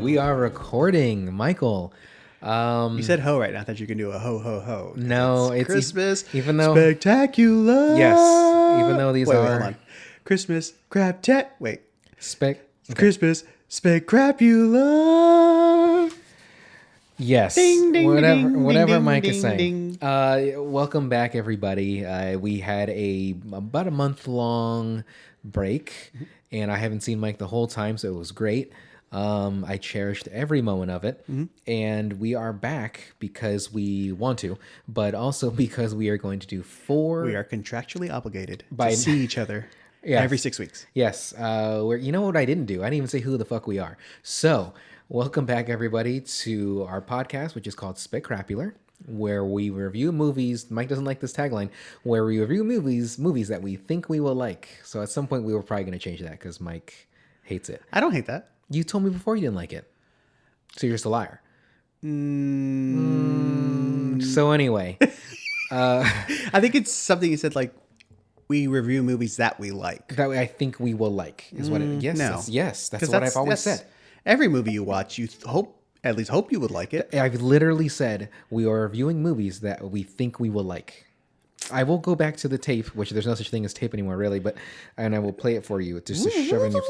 We are recording, Michael. You said ho right now. I thought you could do a ho ho ho. No, it's Christmas. Even though spectacular. yes, even though these wait, are hold on. Christmas crap tat. Wait, spec. Okay. Christmas specrapular. Yes, Ding, ding, whatever ding, Mike ding, is saying. ding. Welcome back, everybody. We had about a month-long break, and I haven't seen Mike the whole time, so it was great. I cherished every moment of it, and we are back because we want to, but also because we are going to do We are contractually obligated to see each other every 6 weeks. Yes. You know what I didn't do? I didn't even say who the fuck we are. So, welcome back, everybody, to our podcast, which is called Specrapular, where we review movies. Mike doesn't like this tagline, where we review movies that we think we will like. So, at some point, we were probably going to change that because Mike hates it. I don't hate that. You told me before you didn't like it. So, you're just a liar. So, anyway. I think it's something you said, like, we review movies that we like. That way I think we will like, is what it is. No. That's what I've always said. Every movie you watch, you at least hope you would like it. I've literally said we are reviewing movies that we think we will like. I will go back to the tape, which there's no such thing as tape anymore, really, and I will play it for you. Just to shove in your...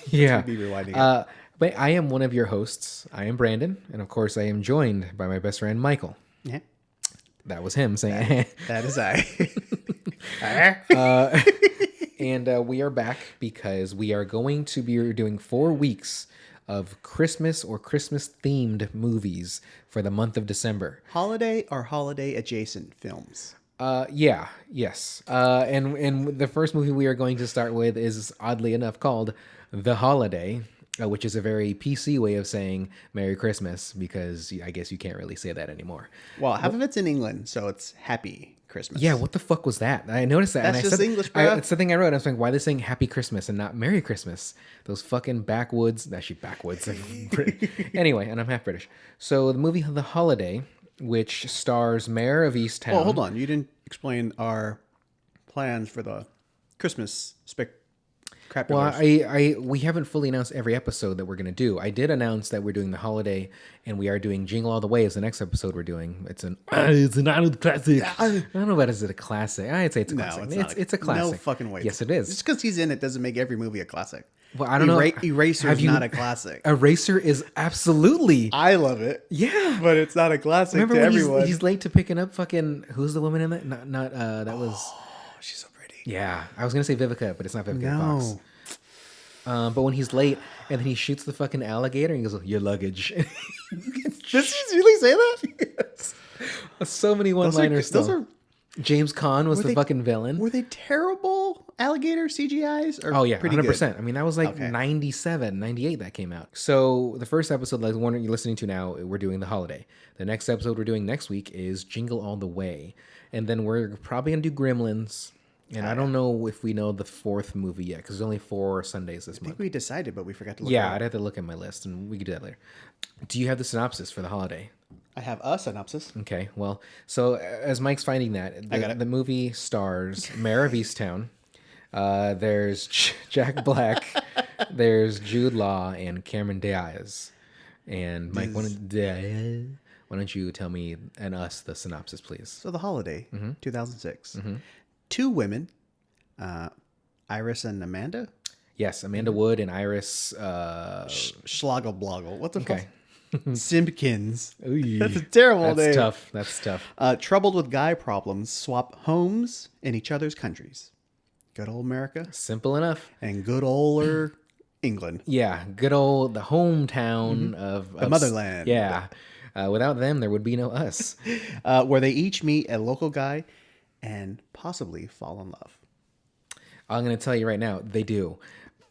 Yeah. Be rewinding it. But I am one of your hosts. I am Brandon, and of course I am joined by my best friend, Michael. Yeah. That was him saying... That is I. And we are back because we are going to be doing 4 weeks of Christmas or Christmas-themed movies for the month of December. Holiday or holiday-adjacent films? Yes. And the first movie we are going to start with is, oddly enough, called The Holiday, which is a very PC way of saying Merry Christmas, because I guess you can't really say that anymore. Well, half of it's in England, so it's Happy Christmas. Yeah, what the fuck was that? I noticed that. That's and I just said, English, bro. It's the thing I wrote. I was like, why are they saying Happy Christmas and not Merry Christmas? Those fucking backwoods. Actually, backwoods. Anyway, and I'm half British. So the movie The Holiday, which stars Mayor of Easttown. Well, hold on. You didn't explain our plans for the Christmas spectacular. Well, we haven't fully announced every episode that we're going to do. I did announce that we're doing The Holiday, and we are doing Jingle All the Way as the next episode we're doing. It's an adult classic. I don't know about is it a classic. I'd say it's a classic. It's a classic. No fucking way. Yes, it is. Just because he's in it doesn't make every movie a classic. Well, I don't know. Eraser is not a classic. Eraser is absolutely. I love it. Yeah, but it's not a classic. Remember to when everyone. He's late to picking up fucking. Who's the woman in that? Not that was. Oh, she's so pretty. Yeah, I was gonna say Vivica, but it's not Vivica Fox. But when he's late and then he shoots the fucking alligator and he goes, "Your luggage." Does he really say that? Yes. So many one-liners. Those are. James Caan was the fucking villain. Were they terrible alligator CGIs? Or oh yeah, pretty 100%. Good? I mean, that was like 97, 98 that came out. So the first episode, like the one you're listening to now, we're doing The Holiday. The next episode we're doing next week is Jingle All the Way. And then we're probably going to do Gremlins. And I don't know if we know the fourth movie yet, because there's only 4 Sundays this month. I think we decided, but we forgot to look. Yeah, I'd have to look at my list, and we could do that later. Do you have the synopsis for The Holiday? I have a synopsis. Okay, well, so as Mike's finding that, the movie stars Mayor of Easttown. There's Jack Black. There's Jude Law and Cameron Diaz. And Mike, why don't you tell me and us the synopsis, please? So The Holiday, 2006. 2 women, Iris and Amanda. Yes, Amanda Wood and Iris. Schloggle-bloggle. What the fuck? Simpkins. Ooh, that's a terrible name. That's tough. Troubled with guy problems, swap homes in each other's countries. Good old America. Simple enough. And good old England. Yeah, good old the hometown of the motherland. Yeah. Without them, there would be no us. Where they each meet a local guy and possibly fall in love. I'm going to tell you right now, they do.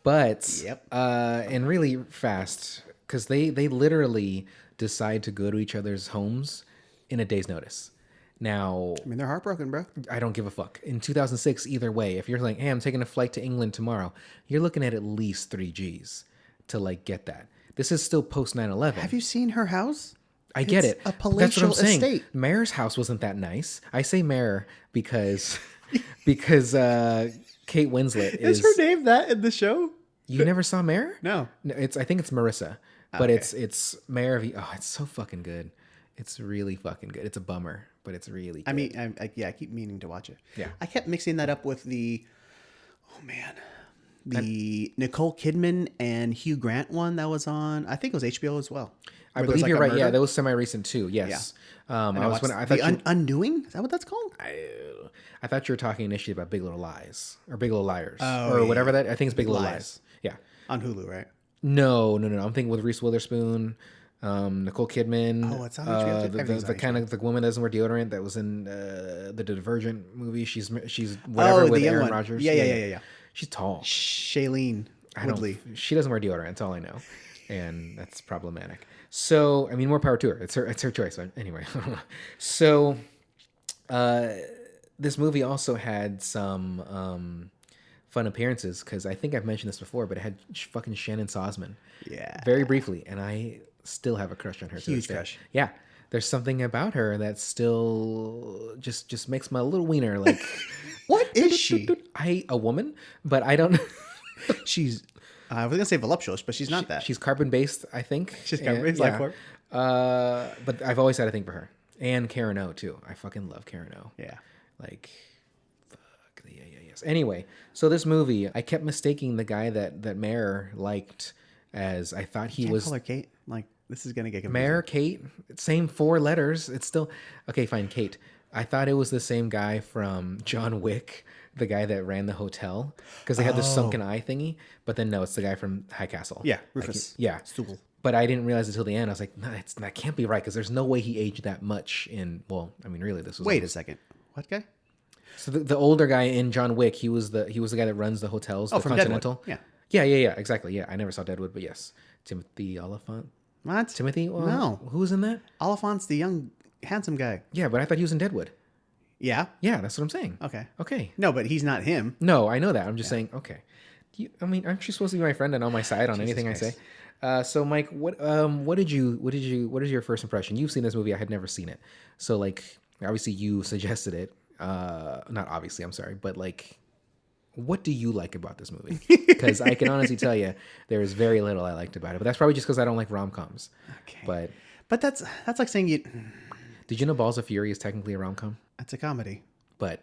But, and really fast, because they literally decide to go to each other's homes in a day's notice. Now, I mean, they're heartbroken, bro. I don't give a fuck. In 2006, either way, if you're like, hey, I'm taking a flight to England tomorrow, you're looking at least 3 G's to like get that. This is still post 9/11. Have you seen her house? I get it. A palatial estate. Mayor's house wasn't that nice. I say Mayor because Kate Winslet is her name that in the show? You never saw Mare? No. I think it's Marissa. But Okay. it's Mayor of oh, it's so fucking good. It's really fucking good. It's a bummer, but it's really good. I mean, I keep meaning to watch it. Yeah. I kept mixing that up with the Nicole Kidman and Hugh Grant one that was on. I think it was HBO as well. I where there's, believe like, you're a right. Yeah, murder. that was semi-recent too. Yes. And I was watched I thought the you, Undoing. Is that what that's called? I thought you were talking initially about Big Little Lies or Big Little Liars Oh, or yeah. whatever that. I think it's Big Little Lies. Lies. Yeah. On Hulu, right? No. I'm thinking with Reese Witherspoon, Nicole Kidman. Oh, it's on HBO too? Everything's The on kind of the woman that doesn't wear deodorant that was in the Divergent movie. She's whatever with the young Aaron one. Rodgers. Yeah. She's tall. Shailene Woodley. She doesn't wear deodorant. That's all I know, and that's problematic. So I mean, more power to her. It's her choice. Anyway, so this movie also had some fun appearances because I think I've mentioned this before, but it had fucking Shannon Sosman. Yeah. Very briefly, and I still have a crush on her. to Huge this day. crush. Yeah, there's something about her that still just makes my little wiener like. What is she? A woman, but I don't. She's. I was gonna say voluptuous, but she's not that. She's carbon based, I think. She's carbon-based, life form. But I've always had a thing for her and Karen O too. I fucking love Karen O. Yeah. Like, fuck the yes. Anyway, so this movie, I kept mistaking the guy that Mayer liked as I thought he Can't was call her Kate. Like, this is gonna get confusing. Mayer Kate. Same 4 letters. It's still okay. Fine, Kate. I thought it was the same guy from John Wick, the guy that ran the hotel, because they had the sunken eye thingy. But then no, it's the guy from High Castle. Yeah, Rufus. Yeah. Stool. But I didn't realize it till the end. I was like, no, that can't be right because there's no way he aged that much in. Well, I mean, really, this was. Wait a second. What guy? So the older guy in John Wick, he was the guy that runs the hotels. Oh, the from Continental. Deadwood. Yeah. Exactly. Yeah, I never saw Deadwood, but yes, Timothy Oliphant. What? Timothy? Well, No. Who was in that? Oliphant's the young, handsome guy. Yeah, but I thought he was in Deadwood. Yeah. Yeah, that's what I'm saying. Okay. Okay. No, but he's not him. No, I know that. I'm just saying. Okay. I mean, aren't you supposed to be my friend and on my side on anything Christ. I say? So, Mike, what is your first impression? You've seen this movie. I had never seen it. So, like, obviously, you suggested it. Not obviously. I'm sorry, but like, what do you like about this movie? Because I can honestly tell you, there is very little I liked about it. But that's probably just because I don't like rom-coms. Okay. But But that's like saying did you know Balls of Fury is technically a rom-com? it's a comedy. But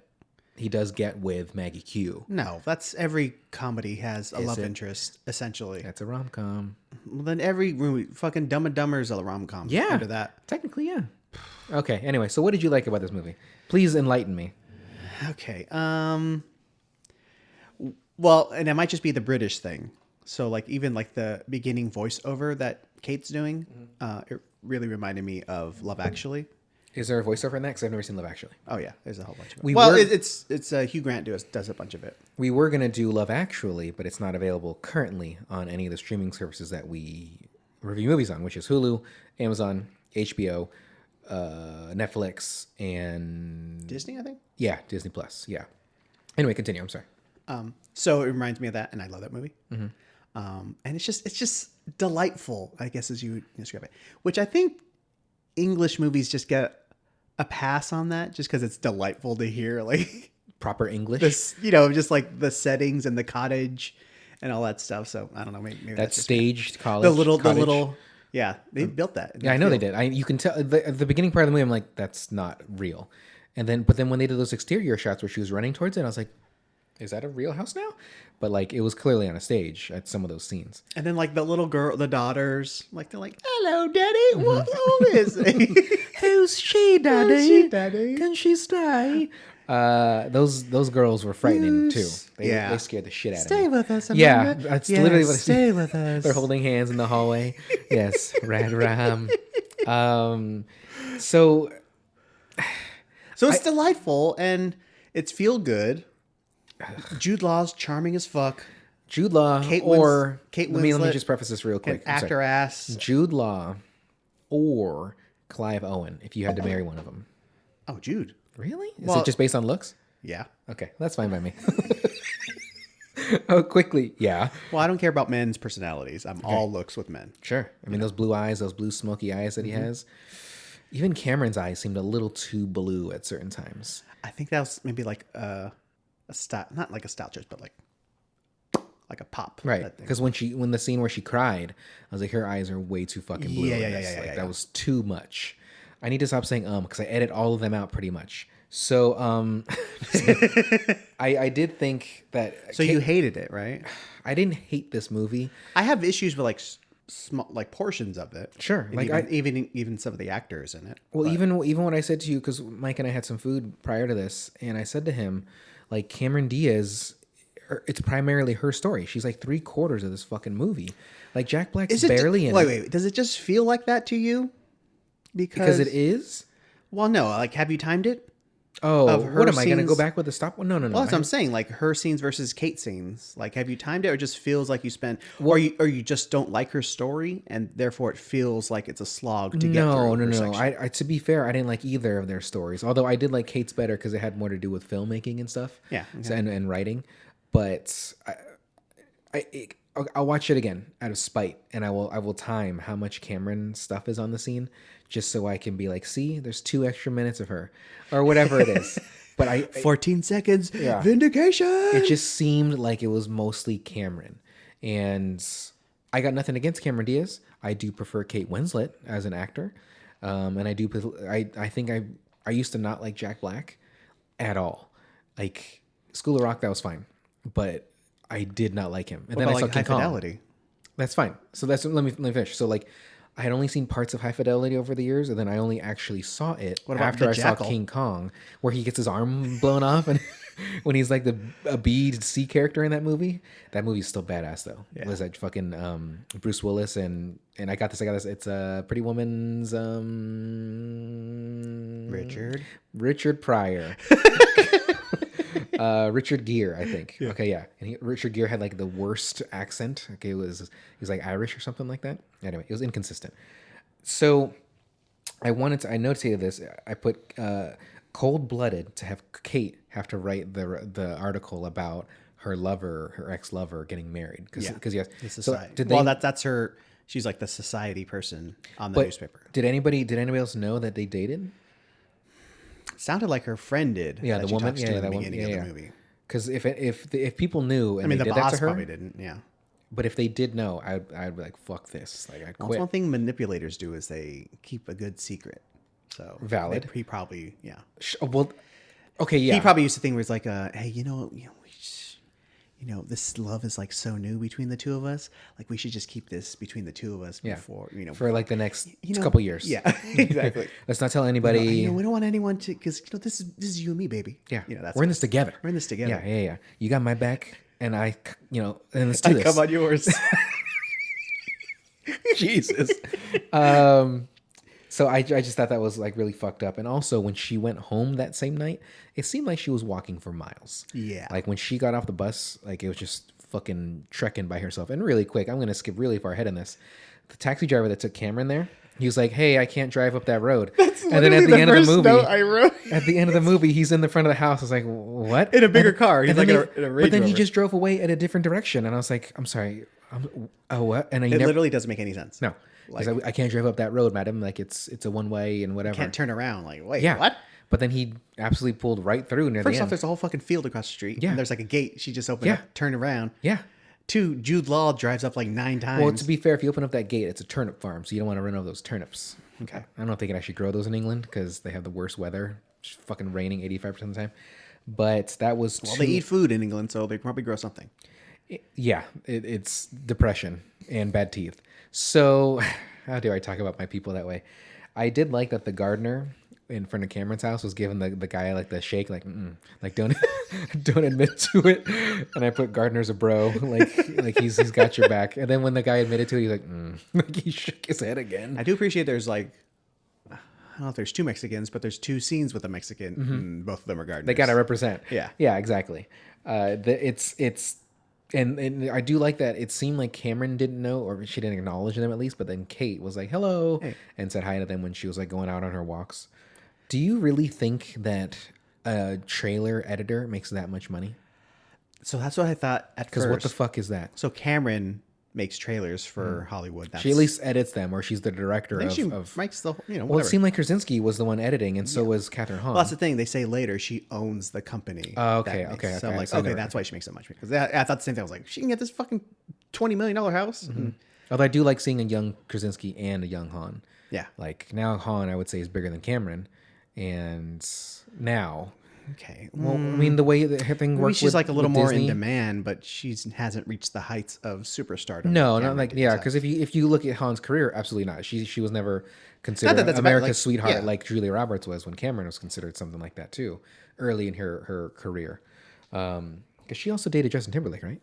he does get with Maggie Q. No, that's every comedy has a love it? interest, essentially. That's a rom-com. Well, then every movie, fucking Dumb and Dumber is a rom-com. Yeah. Under that. Technically, yeah. Okay. Anyway, so what did you like about this movie? Please enlighten me. Okay. Well, and it might just be the British thing. So, like, even like the beginning voiceover that Kate's doing, it really reminded me of Love Actually. Is there a voiceover in that? Because I've never seen Love Actually. Oh yeah, there's a whole bunch of it. We Well, were- it's Hugh Grant does a bunch of it. We were going to do Love Actually, but it's not available currently on any of the streaming services that we review movies on, which is Hulu, Amazon, HBO, Netflix, and Disney, I think. yeah, Disney Plus. Yeah. Anyway, continue. I'm sorry. So it reminds me of that, and I love that movie. And it's just delightful, I guess, as you would describe it. Which I think English movies just get a pass on that, just because it's delightful to hear, like Proper English. this, just like the settings and the cottage and all that stuff. So I don't know, maybe that that's just staged college. the little, cottage. yeah, they built that. Yeah, I know they did. You can tell at the beginning part of the movie. I'm like, that's not real. But then when they did those exterior shots where she was running towards it, I was like, is that a real house now? But like, it was clearly on a stage at some of those scenes. And then like the little girl, the daughters, like they're like, "Hello, Daddy. Who is it?" Who's she, Daddy? Who's she, Daddy? Can she stay? Those girls were frightening too. They scared the shit out of me. Stay with us. Yeah, Amanda. that's Yes, literally what I stay with us. They're holding hands in the hallway. Yes, rad ram. So So it's delightful and it's feel good. Jude Law's charming as fuck. Jude Law Kate or Kate let me Winslet just preface this real And quick. I'm sorry. actor ass. Jude Law or Clive Owen, if you had to marry one of them. Oh, Jude. Really? Is Well- it just based on looks? Yeah. Okay, that's fine by me. Oh, quickly. Yeah. Well, I don't care about men's personalities. I'm all looks with men. Sure. I mean, those blue eyes, those blue smoky eyes that he has. Even Cameron's eyes seemed a little too blue at certain times. I think that was maybe like a style, not like a style choice, but like like a pop. Right, that thing. because when the scene where she cried, I was like, her eyes are way too fucking blue. That was too much. I need to stop saying because I edit all of them out pretty much. So I did think that. So you hated it, right? I didn't hate this movie. I have issues with like small, like portions of it. Sure, And like even some of the actors in it. Well, but. even when I said to you, because Mike and I had some food prior to this, and I said to him, like Cameron Diaz, it's primarily her story. She's like 3/4 of this fucking movie. Like Jack Black's barely in it. Wait. Does it just feel like that to you? Because it is. Well, no. Like, have you timed it? Oh, what am I going to go back with the stop? No. Well, that's what I'm saying. Like her scenes versus Kate's scenes. Like, have you timed it, or it just feels like you spent, or you just don't like her story, and therefore it feels like it's a slog to get through. No. I to be fair, I didn't like either of their stories. Although I did like Kate's better because it had more to do with filmmaking and stuff. Yeah, okay. So, and writing. But I'll watch it again out of spite, and I will time how much Cameron stuff is on the scene, just so I can be like, see, there's 2 extra minutes of her, or whatever it is. But 14 seconds, vindication. It just seemed like it was mostly Cameron, and I got nothing against Cameron Diaz. I do prefer Kate Winslet as an actor, and I think I used to not like Jack Black at all. Like School of Rock, that was fine, but I did not like him. And then I saw King Kong. Fidelity? That's fine. So let me finish. So like, I had only seen parts of High Fidelity over the years, and then I only actually saw it after I saw King Kong, where he gets his arm blown off, and when he's like a B to C character in that movie. That movie's still badass though. Yeah. It was like fucking Bruce Willis and I got this. It's Pretty Woman's Richard Pryor. Richard Gere, I think. Yeah. Okay, yeah. And Richard Gere had like the worst accent. Okay, he was like Irish or something like that. Anyway, it was inconsistent. So I notated this. I put cold-blooded to have Kate have to write the article about her ex-lover getting married. Because yes. So that's her. She's like the society person on the newspaper. Did anybody else know that they dated? Sounded like her friend did. Yeah, the woman. Yeah, that one. Yeah, of the movie. Because if people knew, and the did boss that to her, probably didn't. Yeah. But if they did know, I'd be like, fuck this. Like, I'd quit. That's one thing manipulators do is they keep a good secret. So valid. He probably Well, okay, yeah. He probably used to think where it's like, hey, this love is like so new between the two of us. Like we should just keep this between the two of us before for like the next couple years. Yeah, exactly. Let's not tell anybody. We don't want anyone to, because this is you and me, baby. Yeah, we're in this together. We're in this together. Yeah. You got my back, and and let's do this. I come on yours. Jesus. So I just thought that was like really fucked up. And also when she went home that same night, it seemed like she was walking for miles. Yeah. Like when she got off the bus, like it was just fucking trekking by herself. And really quick, I'm going to skip really far ahead in this. The taxi driver that took Cameron there, he was like, hey, I can't drive up that road. And then at the end of the movie, at the end of the movie, he's in the front of the house. I was like, what? In a bigger car. He's like in a Range But then he Rover. just drove away at a different direction. And I was like, I'm sorry. What? And it literally doesn't make any sense. No. Like, I can't drive up that road, madam. Like it's a one way and whatever. Can't turn around. Like, wait, yeah. what? But then he absolutely pulled right through near the end. First off, there's a whole fucking field across the street. Yeah. And there's like a gate. She just opened up, turned around. Yeah. 2, Jude Law drives up like 9 times. Well, to be fair, if you open up that gate, it's a turnip farm, so you don't want to run over those turnips. Okay. I don't think it actually grow those in England because they have the worst weather. It's fucking raining 85% of the time. But that was they eat food in England, so they probably grow something. It's depression and bad teeth. So how do I talk about my people that way? I did like that the gardener in front of Cameron's house was giving the guy like the shake, like don't don't admit to it. And I put Gardner's a bro, like he's got your back. And then when the guy admitted to it, he's like, like he shook his head again. I do appreciate there's like, I don't know if there's 2 Mexicans, but there's 2 scenes with a Mexican. And both of them are gardeners. They gotta represent. Yeah, exactly. And I do like that it seemed like Cameron didn't know, or she didn't acknowledge them at least, but then Kate was like, hello, and said hi to them when she was like going out on her walks. Do you really think that a trailer editor makes that much money? So that's what I thought at first. Because what the fuck is that? So Cameron makes trailers for Hollywood. She at least edits them, or she's the director I think she of. makes the Well, whatever. it seemed like Krasinski was the one editing, and so was Catherine Hahn. Well, that's the thing. They say later she owns the company. Oh, okay, that makes- okay, So I'm okay. like, So I okay, never- that's why she makes so much. Because I thought the same thing. I was like, she can get this fucking $20 million house. And Although I do like seeing a young Krasinski and a young Han. yeah. Like now, Han I would say is bigger than Cameron, and now, Okay. well, I mean the way that her thing Maybe works. she's like a little more Disney, in demand, but she hasn't reached the heights of superstardom. No, that not Cameron like did. yeah. So- Because if you look at Han's career, absolutely not. She was never considered that that's bad, America's like, sweetheart yeah. like Julia Roberts was when Cameron was considered something like that too, early in her career. Because she also dated Justin Timberlake, right?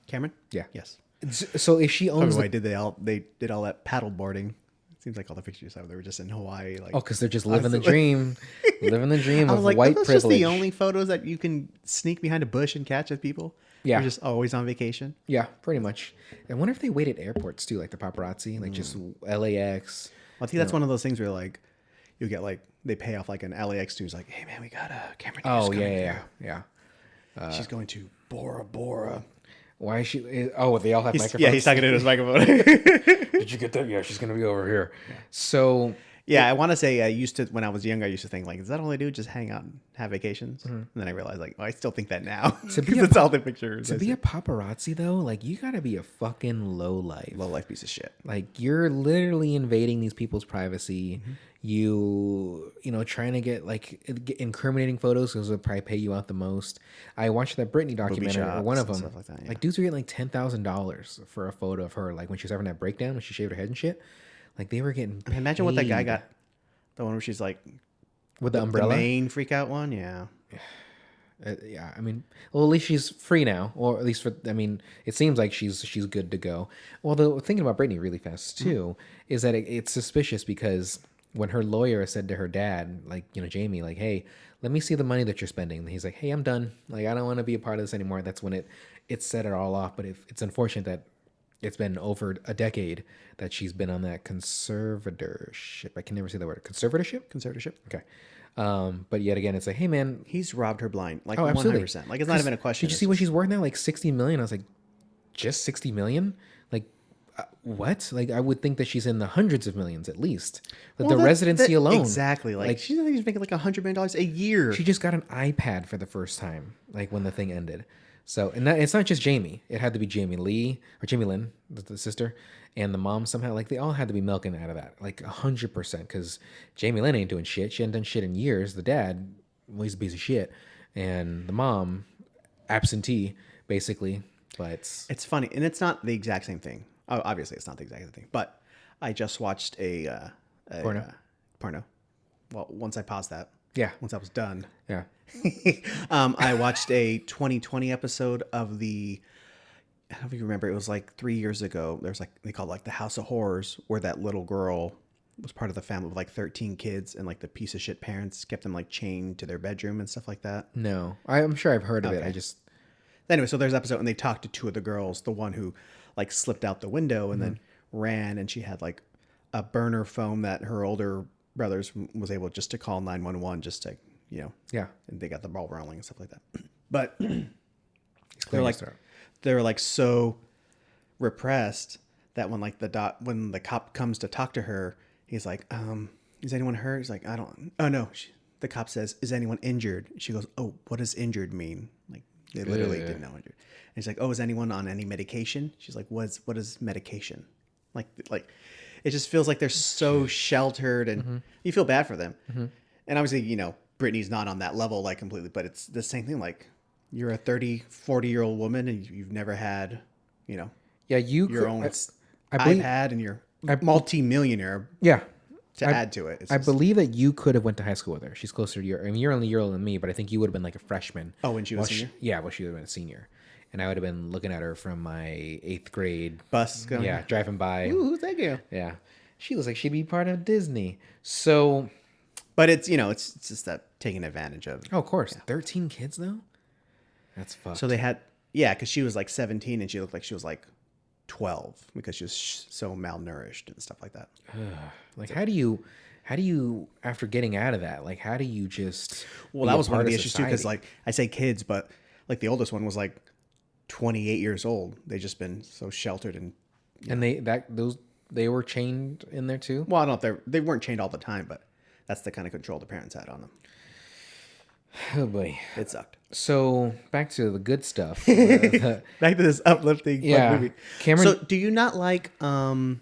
Cameron? Yeah. Yes. So if she owns, Why did they did all that paddle boarding? Seems like all the pictures they were just in Hawaii. Like, because they're just living the dream, living the dream I of was like, white are those privilege. just the only photos that you can sneak behind a bush and catch with people? Yeah. You're just always on vacation. Yeah, pretty much. I wonder if they wait at airports too, like the paparazzi, like just LAX. Well, I think that's one of those things where like you get like they pay off like an LAX dude's like, hey man, we got a Cameron Diaz Oh coming yeah. through. She's going to Bora Bora. Why is she? Oh, they all have microphones. Yeah, he's talking into his microphone. Did you get that? Yeah, she's gonna be over here. So Yeah, I want to say I used to when I was younger. I used to think like, is that all they do? Just hang out and have vacations? And then I realized like, oh, I still think that now because it's all the pictures. to be a paparazzi though, like you gotta be a fucking low life. low life piece of shit. Like you're literally invading these people's privacy. You know, trying to get incriminating photos because they'll probably pay you out the most. I watched that Britney documentary, or one of shots them. and stuff like that, yeah. Like dudes were getting like $10,000 for a photo of her, like when she was having that breakdown when she shaved her head and shit. Like they were getting. I mean, imagine what that guy paid got. The one where she's like with the the umbrella. main freak out one. Yeah. Yeah, I mean, well, at least she's free now, or at least for. I mean, it seems like she's good to go. Well, the thinking about Britney really fast too is that it's suspicious because when her lawyer said to her dad, like Jamie, like, hey, let me see the money that you're spending. And he's like, hey, I'm done. Like, I don't want to be a part of this anymore. That's when it set it all off. But it's unfortunate that it's been over a decade that she's been on that conservatorship. I can never say the word conservatorship. Okay. But yet again, it's like, hey man, He's robbed her blind, like oh, absolutely. 100%. Like it's not even a question. Did you see what she's worth now? Like 60 million. I was like, just 60 million? Like, what? Like, I would think that she's in the hundreds of millions at least. But the residency alone, exactly. Like she's making like $100 million a year. she just got an iPad for the first time, like when the thing ended. So, and that, it's not just Jamie. It had to be Jamie Lee or Jamie Lynn, the sister, and the mom somehow. Like they all had to be milking out of that, like 100%. Because Jamie Lynn ain't doing shit. She hadn't done shit in years. The dad, well, he's a piece of shit, and the mom, absentee, basically. But It's funny, and it's not the exact same thing. Oh, obviously, it's not the exact same thing. But I just watched a porno. Well, once I paused that. yeah, Once I was done. yeah. I watched a 2020 episode of the. I don't know if you remember. It was like 3 years ago. There's like they called it like the House of Horrors, where that little girl was part of the family with like 13 kids, and like the piece of shit parents kept them like chained to their bedroom and stuff like that. No, I'm sure I've heard of it. Okay. I just Anyway, so there's an episode, and they talked to two of the girls. The one who like slipped out the window and then ran, and she had like a burner phone that her older brothers was able just to call 911 just to yeah. and they got the ball rolling and stuff like that. But They're they were like so repressed that when like when the cop comes to talk to her, he's like, is anyone hurt? He's like, I don't. Oh no. The cop says, is anyone injured? She goes, oh, what does injured mean? Like they literally didn't know injured. And he's like, oh, is anyone on any medication? She's like, what is medication? Like it just feels like they're so sheltered, and you feel bad for them. And obviously, Brittany's not on that level like completely, but it's the same thing. Like you're a 30, 40-year-old woman and you've never had, Yeah, your own I believe, iPad, and you're multi-millionaire yeah. to add to it. It's I just- believe that you could have went to high school with her. She's closer to your. I mean, you're only a year older than me, but I think you would have been like a freshman. Oh, when she was a senior? Yeah, well, she would have been a senior, and I would have been looking at her from my 8th grade. bus going. Yeah, driving by. Ooh, who's that girl? Yeah, she looks like she'd be part of Disney. So, But it's it's just that taking advantage of. oh, of course, 13 kids though. That's fucked. So they had because she was like 17 and she looked like she was like 12 because she was so malnourished and stuff like that. like, how do you after getting out of that? Like, how do you just? Well, that was one of the issues too, because like I say kids, but like the oldest one was like 28 years old. They just been so sheltered and And they were chained in there too. Well, I don't know if they weren't chained all the time, but that's the kind of control the parents had on them. Oh boy, It sucked. So back to the good stuff. Back to this uplifting fun movie. Cameron. So do you not like the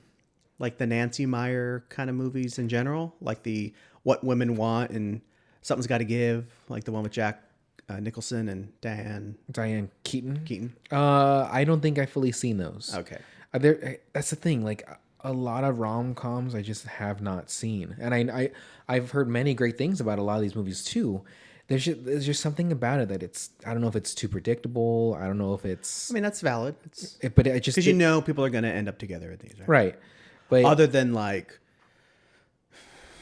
Nancy Meyer kind of movies in general, like the What Women Want and Something's Got to Give, like the one with Jack Nicholson and Diane Keaton. Keaton. I don't think I've fully seen those. Okay. That's the thing. Like a lot of rom-coms, I just have not seen, and I've heard many great things about a lot of these movies too. There's just something about it that I don't know if it's too predictable. I don't know if it's. I mean, that's valid. But it just because people are going to end up together at these, right? Right. But other than like,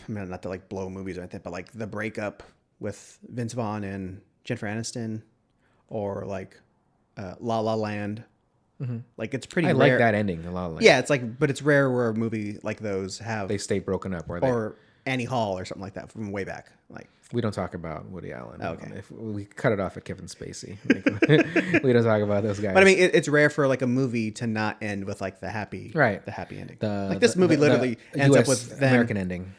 I mean, not to like blow movies or anything, but like the breakup with Vince Vaughn and Jennifer Aniston, or like La La Land. Mm-hmm. Like it's pretty. I rare. like that ending a lot. Yeah, it's like, but it's rare where a movie like those they stay broken up, or Annie Hall or something like that from way back. Like we don't talk about Woody Allen. Okay, if we cut it off at Kevin Spacey. We don't talk about those guys. But I mean, it's rare for like a movie to not end with like the happy ending. Like this movie literally ends up with them American ending.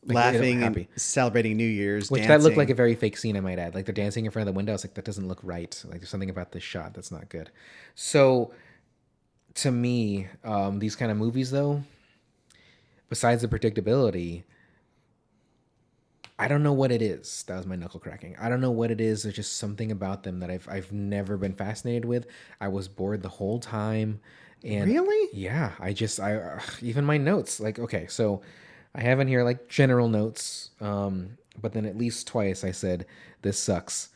Like, laughing and celebrating New Year's, which dancing. That looked like a very fake scene, I might add. Like they're dancing in front of the window. I was like, that doesn't look right. Like there's something about this shot that's not good. So to me, these kind of movies though, besides the predictability, I don't know what it is. That was my knuckle cracking. I don't know what it is. There's just something about them that I've never been fascinated with. I was bored the whole time. And really? Yeah. I even my notes, like, okay, so I have in here like general notes, but then at least twice I said, this sucks.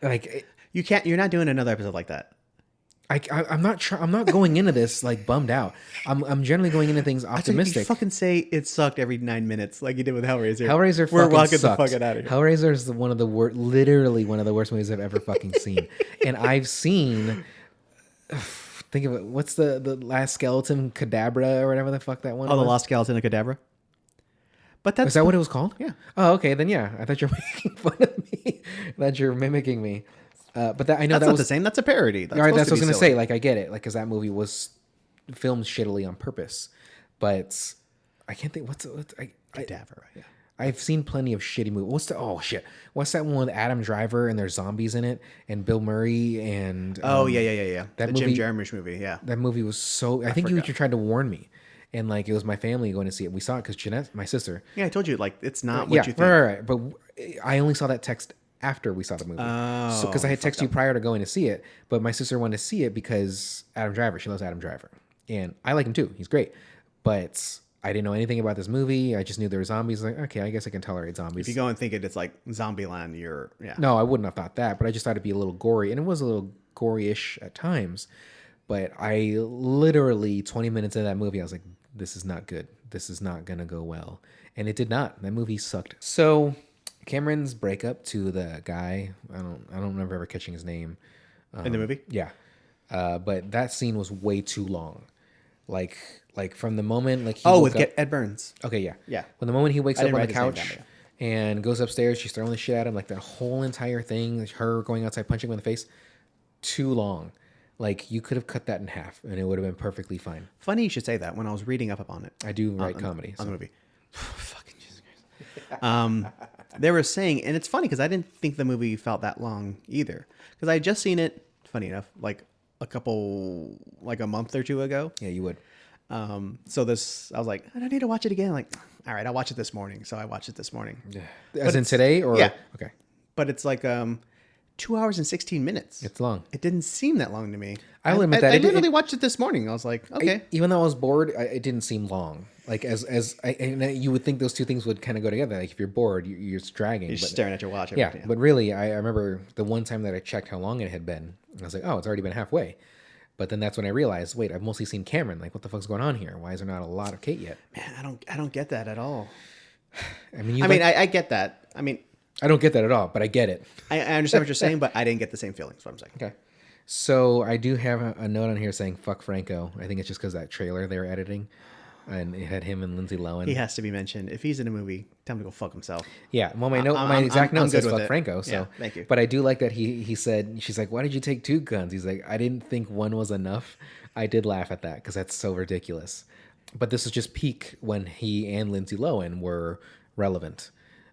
Like you're not doing another episode like that. I'm not going into this like bummed out. I'm generally going into things optimistic. You fucking say it sucked every 9 minutes, like you did with Hellraiser. Hellraiser, we're walking sucked. the fuck out of here. Hellraiser is literally one of the worst movies I've ever fucking seen. And I've seen, think of it. What's the last skeleton, Cadabra or whatever the fuck that one? Oh, the Lost Skeleton of Cadabra. But is that what it was called? Yeah. Oh, okay. Then yeah, I thought you were making fun of me. I thought you were mimicking me. But I know that's that not was the same. That's a parody. That's what I was gonna say. Like I get it. Like because that movie was filmed shittily on purpose. But I can't think. Cadaver? Yeah. I've seen plenty of shitty movies. What's that one with Adam Driver and there's zombies in it and Bill Murray and yeah. That movie, Jim Jarmusch movie. Yeah. That movie was so. I think you tried to warn me. And like it was my family going to see it. We saw it because Jeanette, my sister. Yeah, I told you like it's not what you think. Right. But I only saw that text after we saw the movie. Oh, because I had texted you prior to going to see it, but my sister wanted to see it because Adam Driver. She loves Adam Driver, and I like him too. He's great, but I didn't know anything about this movie. I just knew there were zombies. Like, okay, I guess I can tolerate zombies. If you go and think it's like Zombieland, No, I wouldn't have thought that, but I just thought it'd be a little gory, and it was a little gory-ish at times. But I literally 20 minutes into that movie, I was like, this is not good. This is not gonna go well, and it did not. That movie sucked. So Cameron's breakup to the guy, I don't remember ever catching his name in the movie. Yeah, but that scene was way too long. Like from the moment like he with Ed Burns. Okay, yeah. Yeah. When the moment he wakes up on the couch down, and goes upstairs, she's throwing the shit at him. Like that whole entire thing, her going outside punching him in the face, too long. Like you could have cut that in half and it would have been perfectly fine. Funny you should say that. When I was reading up on it, I do write comedy on the movie. Fucking Jesus Christ. They were saying, and it's funny because I didn't think the movie felt that long either. Because I had just seen it. Funny enough, like a month or two ago. Yeah, you would. So I was like, I need to watch it again. Like, all right, I'll watch it this morning. So I watched it this morning. Yeah. As in today, or yeah. Okay. But it's like 2 hours and 16 minutes. It's long. It didn't seem that long to me. I'll admit that. I literally watched it this morning. I was like, okay. Even though I was bored, it didn't seem long. Like and you would think those two things would kind of go together. Like if you're bored, you're just dragging. You're just staring at your watch. Yeah, but really, I remember the one time that I checked how long it had been. I was like, oh, it's already been halfway. But then that's when I realized, wait, I've mostly seen Cameron. Like, what the fuck's going on here? Why is there not a lot of Kate yet? Man, I don't get that at all. I get that. I mean, I don't get that at all, but I get it. I understand what you're saying, but I didn't get the same feelings. What I'm saying. Okay. So I do have a note on here saying "fuck Franco." I think it's just because that trailer they were editing, and it had him and Lindsay Lohan. He has to be mentioned. If he's in a movie, tell him to go fuck himself. Yeah. Well, my exact note says "fuck Franco." So yeah, thank you. But I do like that he said, she's like, "Why did you take two guns?" He's like, "I didn't think one was enough. I did laugh at that because that's so ridiculous. But this is just peak when he and Lindsay Lohan were relevant,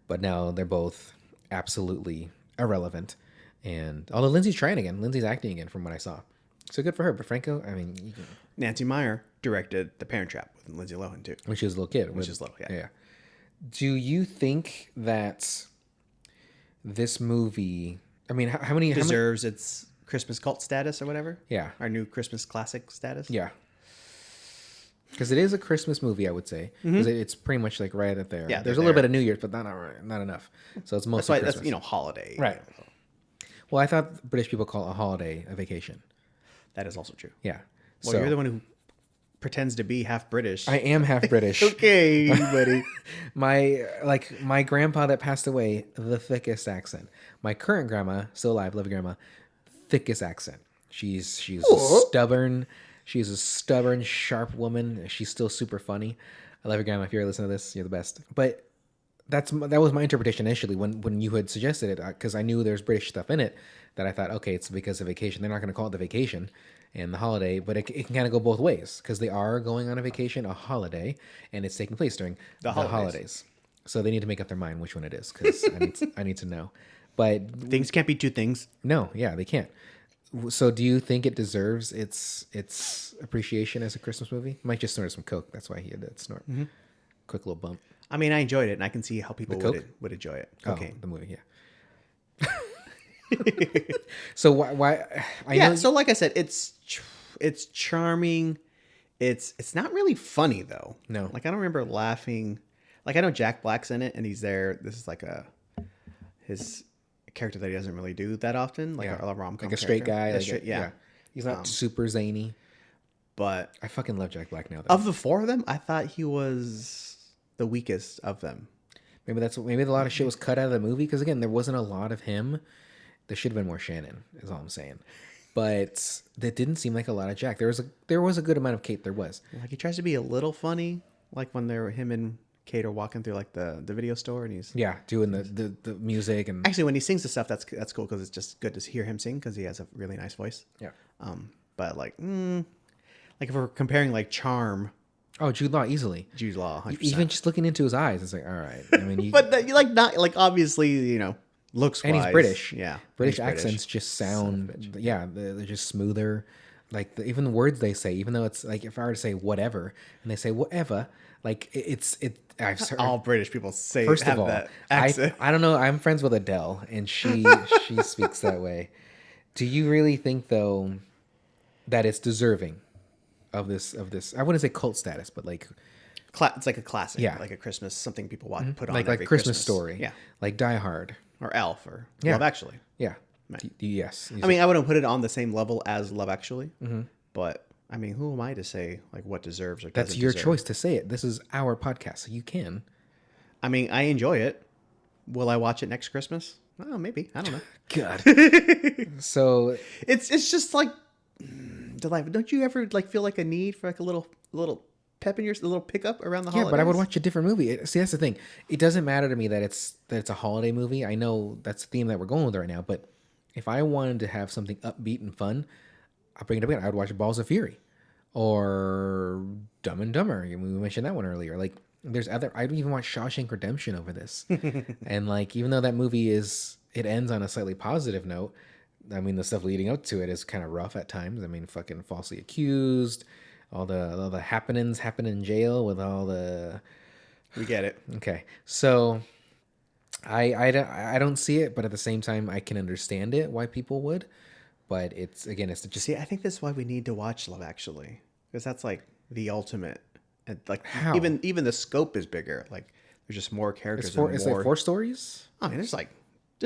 but now they're both absolutely irrelevant. And although Lindsay's trying again, Lindsay's acting again from what I saw, so good for her. But Franco, I mean, Nancy Meyer directed The Parent Trap with Lindsay Lohan too. when she was a little kid, Which is little, yeah. yeah. Do you think that this movie? I mean, how many Deserves its Christmas cult status or whatever. Yeah. Our new Christmas classic status. Yeah. Because it is a Christmas movie, I would say. Because it's pretty much like right up there. Yeah, There's a they're little there. bit of New Year's, but not enough. So it's That's mostly why Christmas. that's holiday. Right. Well, I thought British people call a holiday a vacation. That is also true. Yeah. Well, so you're the one who pretends to be half British. I am half British. Okay, buddy. my grandpa that passed away, the thickest accent. My current grandma, still alive, love you, grandma, thickest accent. She's stubborn. She's a stubborn, sharp woman. She's still super funny. I love you, grandma. If you're listening to this, you're the best. But that was my interpretation initially when you had suggested it, because I knew there's British stuff in it. That I thought, okay, it's because of vacation. They're not going to call it the vacation and the holiday, but it can kind of go both ways because they are going on a vacation, a holiday, and it's taking place during the holidays. So they need to make up their mind which one it is because I need to know. But Things can't be two things. no, yeah, they can't. So do you think it deserves its appreciation as a Christmas movie? Might just snort some Coke. That's why he had that snort. Quick little bump. I mean, I enjoyed it, and I can see how people Coke? would enjoy it. Oh, Okay. the movie, yeah. So why I know So like I said, it's charming. It's not really funny though. No. Like I don't remember laughing. Like I know Jack Black's in it, and he's there. This is like his character that he doesn't really do that often, like a rom-com, like a straight guy. yeah. He's not super zany. But I fucking love Jack Black now, though. of the four of them, I thought he was the weakest of them. Maybe a lot of shit was cut out of the movie because again, there wasn't a lot of him. There should have been more Shannon. Is all I'm saying. But that didn't seem like a lot of Jack. There was a good amount of Kate. There was. Like he tries to be a little funny, like when him and Kate are walking through like the video store, and he's doing the music and actually when he sings the stuff that's cool because it's just good to hear him sing because he has a really nice voice. yeah. But like if we're comparing like charm, Oh, Jude Law easily. Jude Law, 100%. Even just looking into his eyes, it's like all right. I mean, but you like not like obviously looks and wise, he's British. yeah. British He's accents just sound they're just smoother. Like even the words they say, even though it's like if I were to say whatever and they say whatever, like I've heard, all British people say first have of all, that accent. I don't know. I'm friends with Adele, and she speaks that way. Do you really think though that it's deserving of this? I wouldn't say cult status, but like It's like a classic, Yeah. like a Christmas something people watch put on like every Christmas Story, yeah, like Die Hard, or Elf or Yeah. Love Actually. yeah. Yes. I mean, I wouldn't put it on the same level as Love Actually, but I mean, who am I to say like what deserves or that's doesn't your deserve? choice to say it. This is our podcast, so you can. I mean, I enjoy it. Will I watch it next Christmas? Oh, maybe. I don't know. God. So It's just like delightful. Don't you ever like feel like a need for like a little pep in your a little pickup around the holidays? yeah, but I would watch a different movie. See, that's the thing. It doesn't matter to me that it's a holiday movie. I know that's the theme that we're going with right now, but if I wanted to have something upbeat and fun, I'll bring it up again. I would watch Balls of Fury or Dumb and Dumber. We mentioned that one earlier. Like, there's other. I'd even watch Shawshank Redemption over this. And like, even though that movie it ends on a slightly positive note. I mean, the stuff leading up to it is kind of rough at times. I mean, fucking falsely accused, all the happenings happen in jail with all the. We get it. Okay, so I don't see it, but at the same time, I can understand it why people would. But it's just See, I think that's why we need to watch Love Actually, because that's like the ultimate. And like How? even the scope is bigger. Like there's just more characters. it's like 4 stories. I mean, there's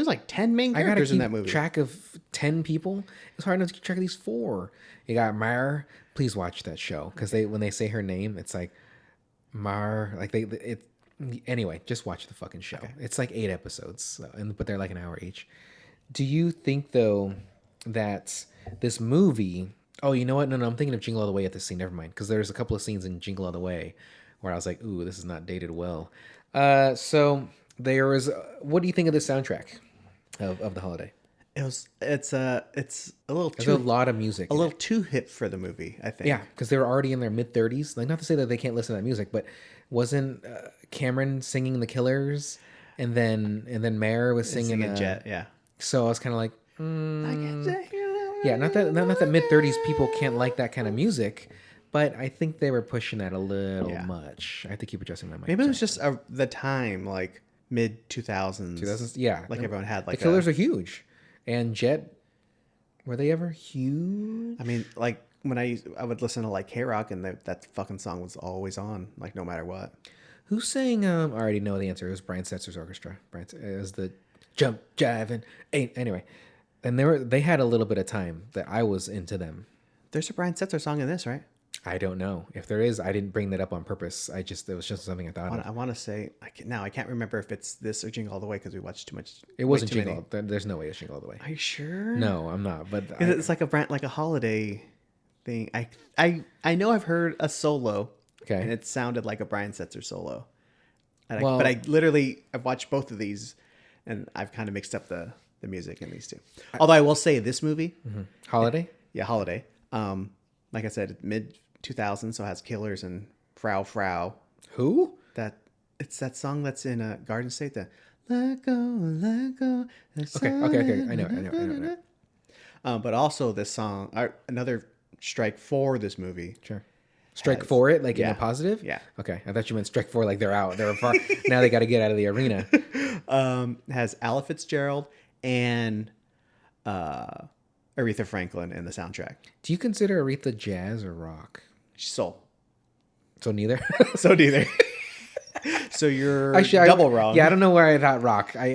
like 10 main I gotta characters keep in that movie. track of 10 people. It's hard enough to keep track of these 4. You got Mar. Please watch that show because when they say her name, it's like Mar. Like anyway, just watch the fucking show. Okay. It's like 8 episodes, but they're like an hour each. Do you think though that this movie? Oh, you know what? No, I'm thinking of Jingle All the Way at this scene. Never mind, because there's a couple of scenes in Jingle All the Way where I was like, "Ooh, this is not dated well." So there was. What do you think of the soundtrack of the holiday? It's a little There's a too lot of music. a in little it. too hip for the movie, I think. Yeah, because they were already in their mid-30s. Like, not to say that they can't listen to that music, but wasn't Cameron singing The Killers, and then Mayer was singing Singing Jet, yeah. So I was kind of like, yeah, Yeah, not that mid-30s people can't like that kind of music, but I think they were pushing that a little Yeah. much. I have to keep adjusting my mic. maybe it was Sorry. just the time, like mid 2000s. 2000s. Yeah, like everyone had like the Killers are huge, and Jet, were they ever huge? I mean, like when I would listen to like K Rock, and that fucking song was always on, like no matter what. Who sang? I already know the answer. It was Brian Setzer's orchestra. It was the jump, jive, and anyway. And they had a little bit of time that I was into them. There's a Brian Setzer song in this, right? I don't know if there is. I didn't bring that up on purpose. It was just something I thought of. I want to say I can't remember if it's this or Jingle All the Way because we watched too much. It wasn't way too Jingle. There's no way it's Jingle All the Way. Are you sure? No, I'm not. But It's like a holiday thing. I know I've heard a solo. Okay. And it sounded like a Brian Setzer solo. Well- But I've watched both of these, and I've kind of mixed up the music in these two. Although I will say this movie, Holiday. yeah, Holiday. Like I said, mid 2000s, so it has Killers and Frau. Who? It's that song that's in Garden State. The Let Go, Let Go. Okay. I know. But also this song, another strike for this movie. Sure. Strike for it, like in yeah. a positive. Yeah. Okay, I thought you meant strike for like they're out. They're far. Now they got to get out of the arena. Has Ella Fitzgerald and Aretha Franklin in the soundtrack. Do you consider Aretha jazz or rock? She's soul. So neither. So neither. So you're Actually, double wrong. Yeah, I don't know where I thought rock. I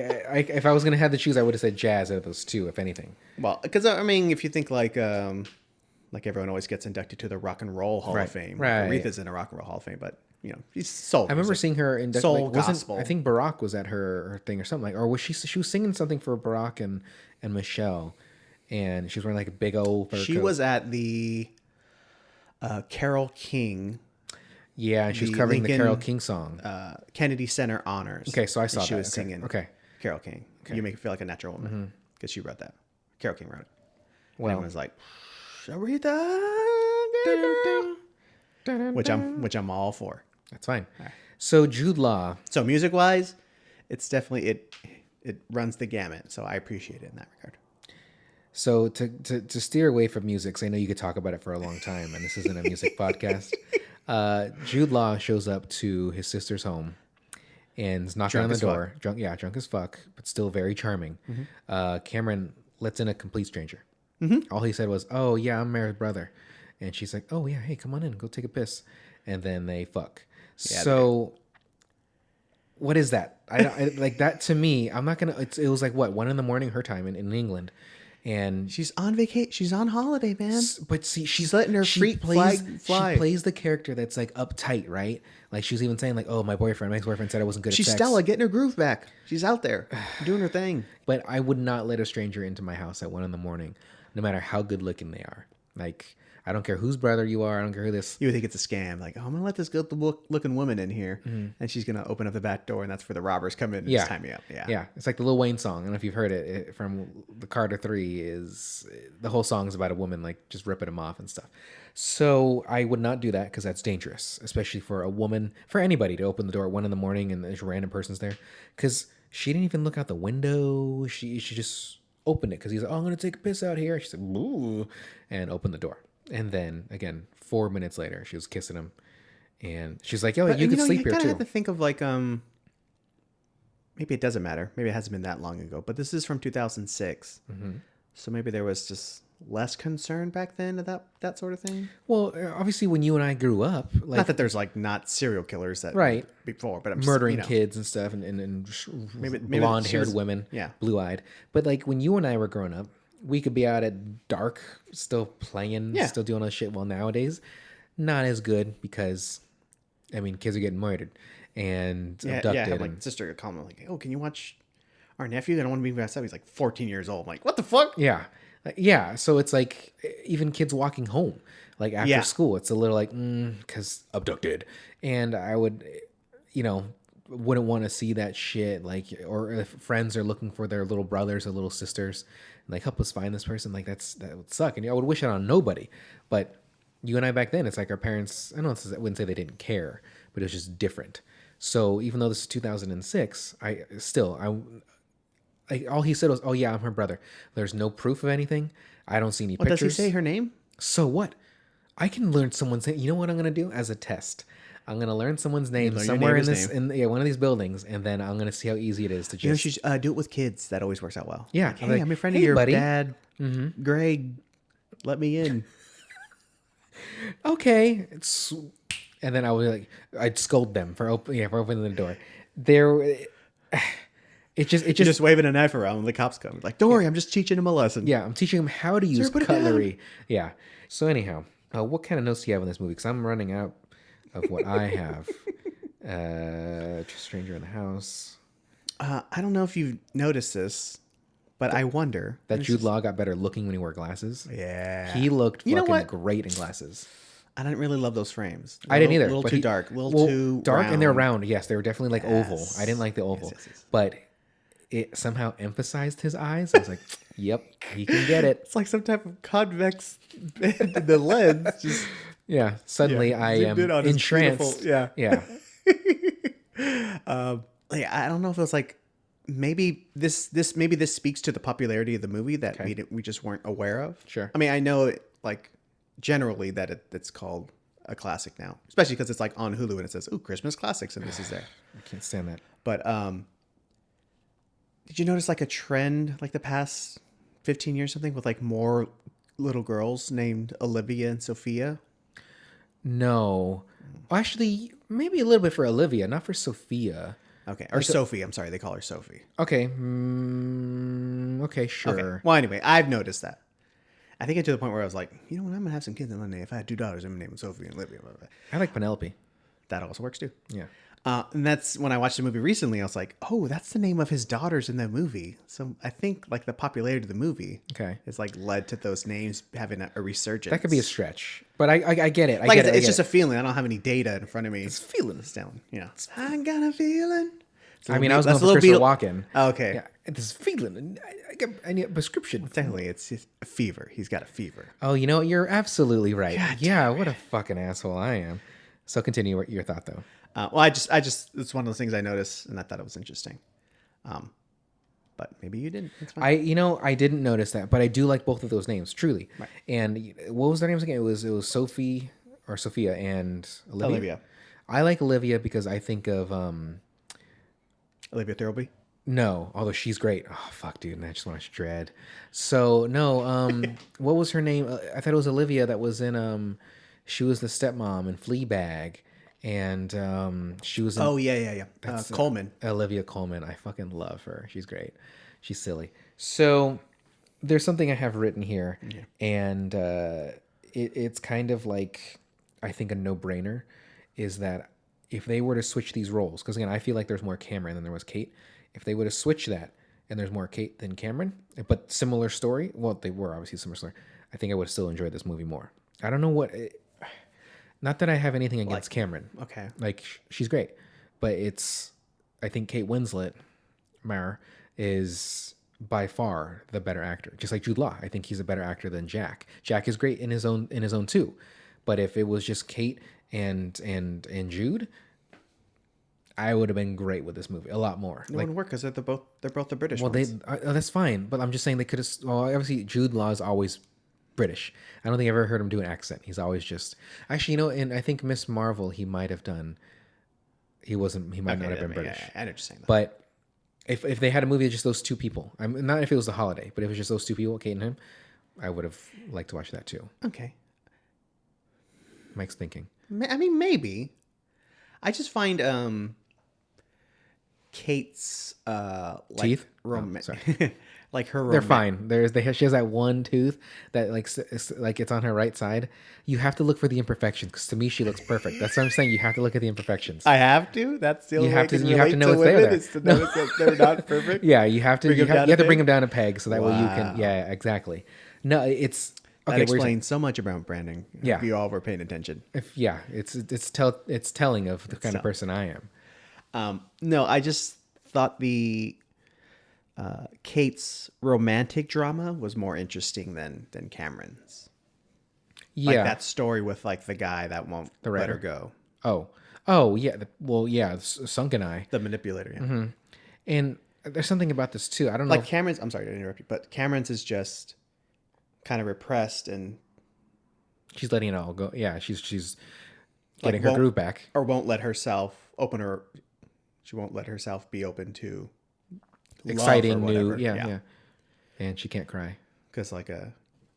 if I was gonna have to choose, I would have said jazz out of those two, if anything. Well, because I mean, if you think like everyone always gets inducted to the Rock and Roll Hall of Fame. Right. Aretha's in a Rock and Roll Hall of Fame, but she's soul. I remember seeing her in soul gospel. I think Barack was at her thing or something like, or was she was singing something for Barack and Michelle, and she was wearing like a big old fur She coat. was at the Carole King. Yeah, and she was the covering the Lincoln, Carole King song. Kennedy Center Honors. Okay, so I saw and she that. was Okay. singing Okay. Carole King. You Make Me Feel Like a Natural Woman because she wrote that. Carole King wrote it. Well, And was like, Aretha, which I'm all for. that's fine. So Jude Law. So music wise, it's definitely it runs the gamut. So I appreciate it in that regard. So to steer away from music, 'cause I know you could talk about it for a long time, and this isn't a music podcast. Jude Law shows up to his sister's home and is knocking on the door. Drunk as fuck, but still very charming. Cameron lets in a complete stranger. All he said was, "Oh yeah, I'm Mary's brother," and she's like, "Oh yeah, hey, come on in, go take a piss," and then they fuck. Yeah, So what is that? I like that to me. I'm not gonna. It was like what 1 a.m. her time in England. And She's on vacation. She's on holiday, man. but see, she's letting her freak flag fly. She plays the character that's like uptight, right? Like she's even saying like, "Oh, my ex-boyfriend said I wasn't good She's at sex." Stella getting her groove back. She's out there doing her thing. But I would not let a stranger into my house at 1 a.m, no matter how good looking they are. Like I don't care whose brother you are. I don't care who this. You would think it's a scam. Like, oh, I'm gonna let this good looking woman in here, and she's gonna open up the back door, and that's where the robbers come in and just tie me up. Yeah. It's like the Lil Wayne song. I don't know if you've heard it from the Carter 3. Is the whole song is about a woman like just ripping him off and stuff. So I would not do that because that's dangerous, especially for a woman, for anybody to open the door at 1 a.m. and there's a random person's there. Because she didn't even look out the window. She just opened it because he's like, "Oh, I'm gonna take a piss out here." She said, "Ooh," and opened the door. And then again, 4 minutes later, she was kissing him, and she's like, "Yo, you can sleep here You too." have to think of like maybe it doesn't matter. Maybe it hasn't been that long ago, but this is from 2006, so maybe there was just less concern back then about that sort of thing. Well, obviously, when you and I grew up, like Not that there's like not serial killers that Right. before, but I'm murdering just, kids and stuff, and maybe blonde she haired was- women, yeah. blue eyed. But like when you and I were growing up, we could be out at dark, still playing, Yeah. still doing all this shit. Well, nowadays, not as good because, I mean, kids are getting murdered and abducted. I have and, like sister call me like, "Oh, can you watch our nephew? They don't want to be outside. He's like 14 years old." I'm like, "What the fuck?" yeah. So it's like even kids walking home, like after Yeah. school, it's a little like because abducted, and I would, wouldn't want to see that shit. Like, or if friends are looking for their little brothers or little sisters, like help us find this person. Like that would suck, and I would wish it on nobody. But you and I back then, it's like our parents. I wouldn't say they didn't care, but it was just different. So even though this is 2006, all he said was, "Oh yeah, I'm her brother." There's no proof of anything. I don't see any pictures. Does he say her name? So what? I can learn someone's name. You know what I'm gonna do as a test? I'm gonna learn someone's name somewhere in one of these buildings, and then I'm gonna see how easy it is to just. You know, she's, do it with kids. That always works out well. Yeah. Like, hey, I'm a friend of your buddy. dad, Greg. Let me in. Okay. And then I'd scold them for opening the door. It just waving a knife around when the cops come. Like, don't worry, I'm just teaching him a lesson. Yeah, I'm teaching him how to use cutlery. Yeah. So anyhow, what kind of notes do you have in this movie? Because I'm running out of what I have. Stranger in the House. I don't know if you've noticed this, but I wonder that Jude Law got better looking when he wore glasses. Yeah, he looked fucking great in glasses. I didn't really love those frames. I didn't either. A little too dark, a little too dark, round. and they're round. Yes, they were definitely like oval. I didn't like the oval, but it somehow emphasized his eyes. I was like, "Yep, he can get it." It's like some type of convex the lens. Just Suddenly I am entranced. Yeah. Like, I don't know if it was like maybe this speaks to the popularity of the movie that we just weren't aware of. Sure. I mean, I know like generally that it's called a classic now, especially because it's like on Hulu and it says, "Ooh, Christmas classics," and this is there. I can't stand that. But did you notice like a trend like the past 15 years something with like more little girls named Olivia and Sophia? No. Actually, maybe a little bit for Olivia, not for Sophia. Okay. Or Sophie. I'm sorry. They call her Sophie. Okay. Okay, sure. Okay. Well, anyway, I've noticed that. I think it's to the point where I was like, you know what? I'm going to have some kids in my name. If I had 2 daughters, I'm going to name them Sophie and Olivia. Blah, blah, blah. I like Penelope. That also works too. Yeah. And that's when I watched the movie recently. I was like, oh, that's the name of his daughters in that movie. So I think like the popularity of the movie has like led to those names having a resurgence. That could be a stretch, but I get it. It's just a feeling. I don't have any data in front of me. It's a feeling. It's down. Yeah. I got a feeling. I mean, I was going for Christopher Walken. Oh, okay. Yeah, this feeling. I need a prescription. Well, technically, it's a fever. He's got a fever. Oh, you know what? You're absolutely right. God, yeah, what a fucking asshole I am. So continue your thought, though. Well, I just, it's one of those things I noticed, and I thought it was interesting. But maybe you didn't. It's fine. I didn't notice that, but I do like both of those names, truly. Right. And what was their names again? It was Sophie or Sophia and Olivia. I like Olivia because I think of Olivia Thirlby. No, although she's great. Oh fuck, dude! And I just watched Dread. So no, what was her name? I thought it was Olivia that was in. She was the stepmom in Fleabag. And she was in, Coleman. Olivia Colman. I fucking love her. She's great. She's silly. So there's something I have written here, and it's kind of like I think a no-brainer is that if they were to switch these roles, because again I feel like there's more Cameron than there was Kate. If they would have switched that and there's more Kate than Cameron, but similar story. Well, they were obviously similar story. I think I would have still enjoyed this movie more. I don't know what. Not that I have anything against Cameron. Okay. Like, she's great. But I think Kate Winslet, Meyers, is by far the better actor. Just like Jude Law. I think he's a better actor than Jack. Jack is great in his own too. But if it was just Kate and Jude, I would have been great with this movie. A lot more. It wouldn't work because they're both the British ones. That's fine. But I'm just saying they could have... Well, obviously, Jude Law is always British. I don't think I've ever heard him do an accent. He's always just actually, and I think Miss Marvel he might have done. He might not have been British. I know what you're saying. But if they had a movie of just those two people, I'm not if it was The Holiday, but if it was just those two people, Kate and him, I would have liked to watch that too. Okay. Mike's thinking. I mean, maybe. I just find Kate's teeth. Sorry. Like her, they're fine. She has that one tooth that like it's on her right side. You have to look for the imperfections because to me she looks perfect. That's what I'm saying. You have to look at the imperfections. I have to. That's the only way you have to know it's there. Is to notice that they're not perfect. Yeah, you have to. You have to bring them down a peg so that way you can. Yeah, exactly. No, it's okay. That explains so much about branding. Yeah, if you all were paying attention. It's telling of the kind of person I am. No, I just thought the Kate's romantic drama was more interesting than Cameron's. Like Yeah. that story with like the guy that won't let her writer. go, Oh, yeah. Well, yeah. Sunken Eye. the manipulator. Yeah. And there's something about this too. I don't know. Like Cameron's. I'm sorry to interrupt you, but Cameron's is just kind of repressed and She's letting it all go. Yeah. She's like getting her groove back. or won't let herself open her. She won't let herself be open to Exciting love or new. whatever. Yeah. And she can't cry. Because like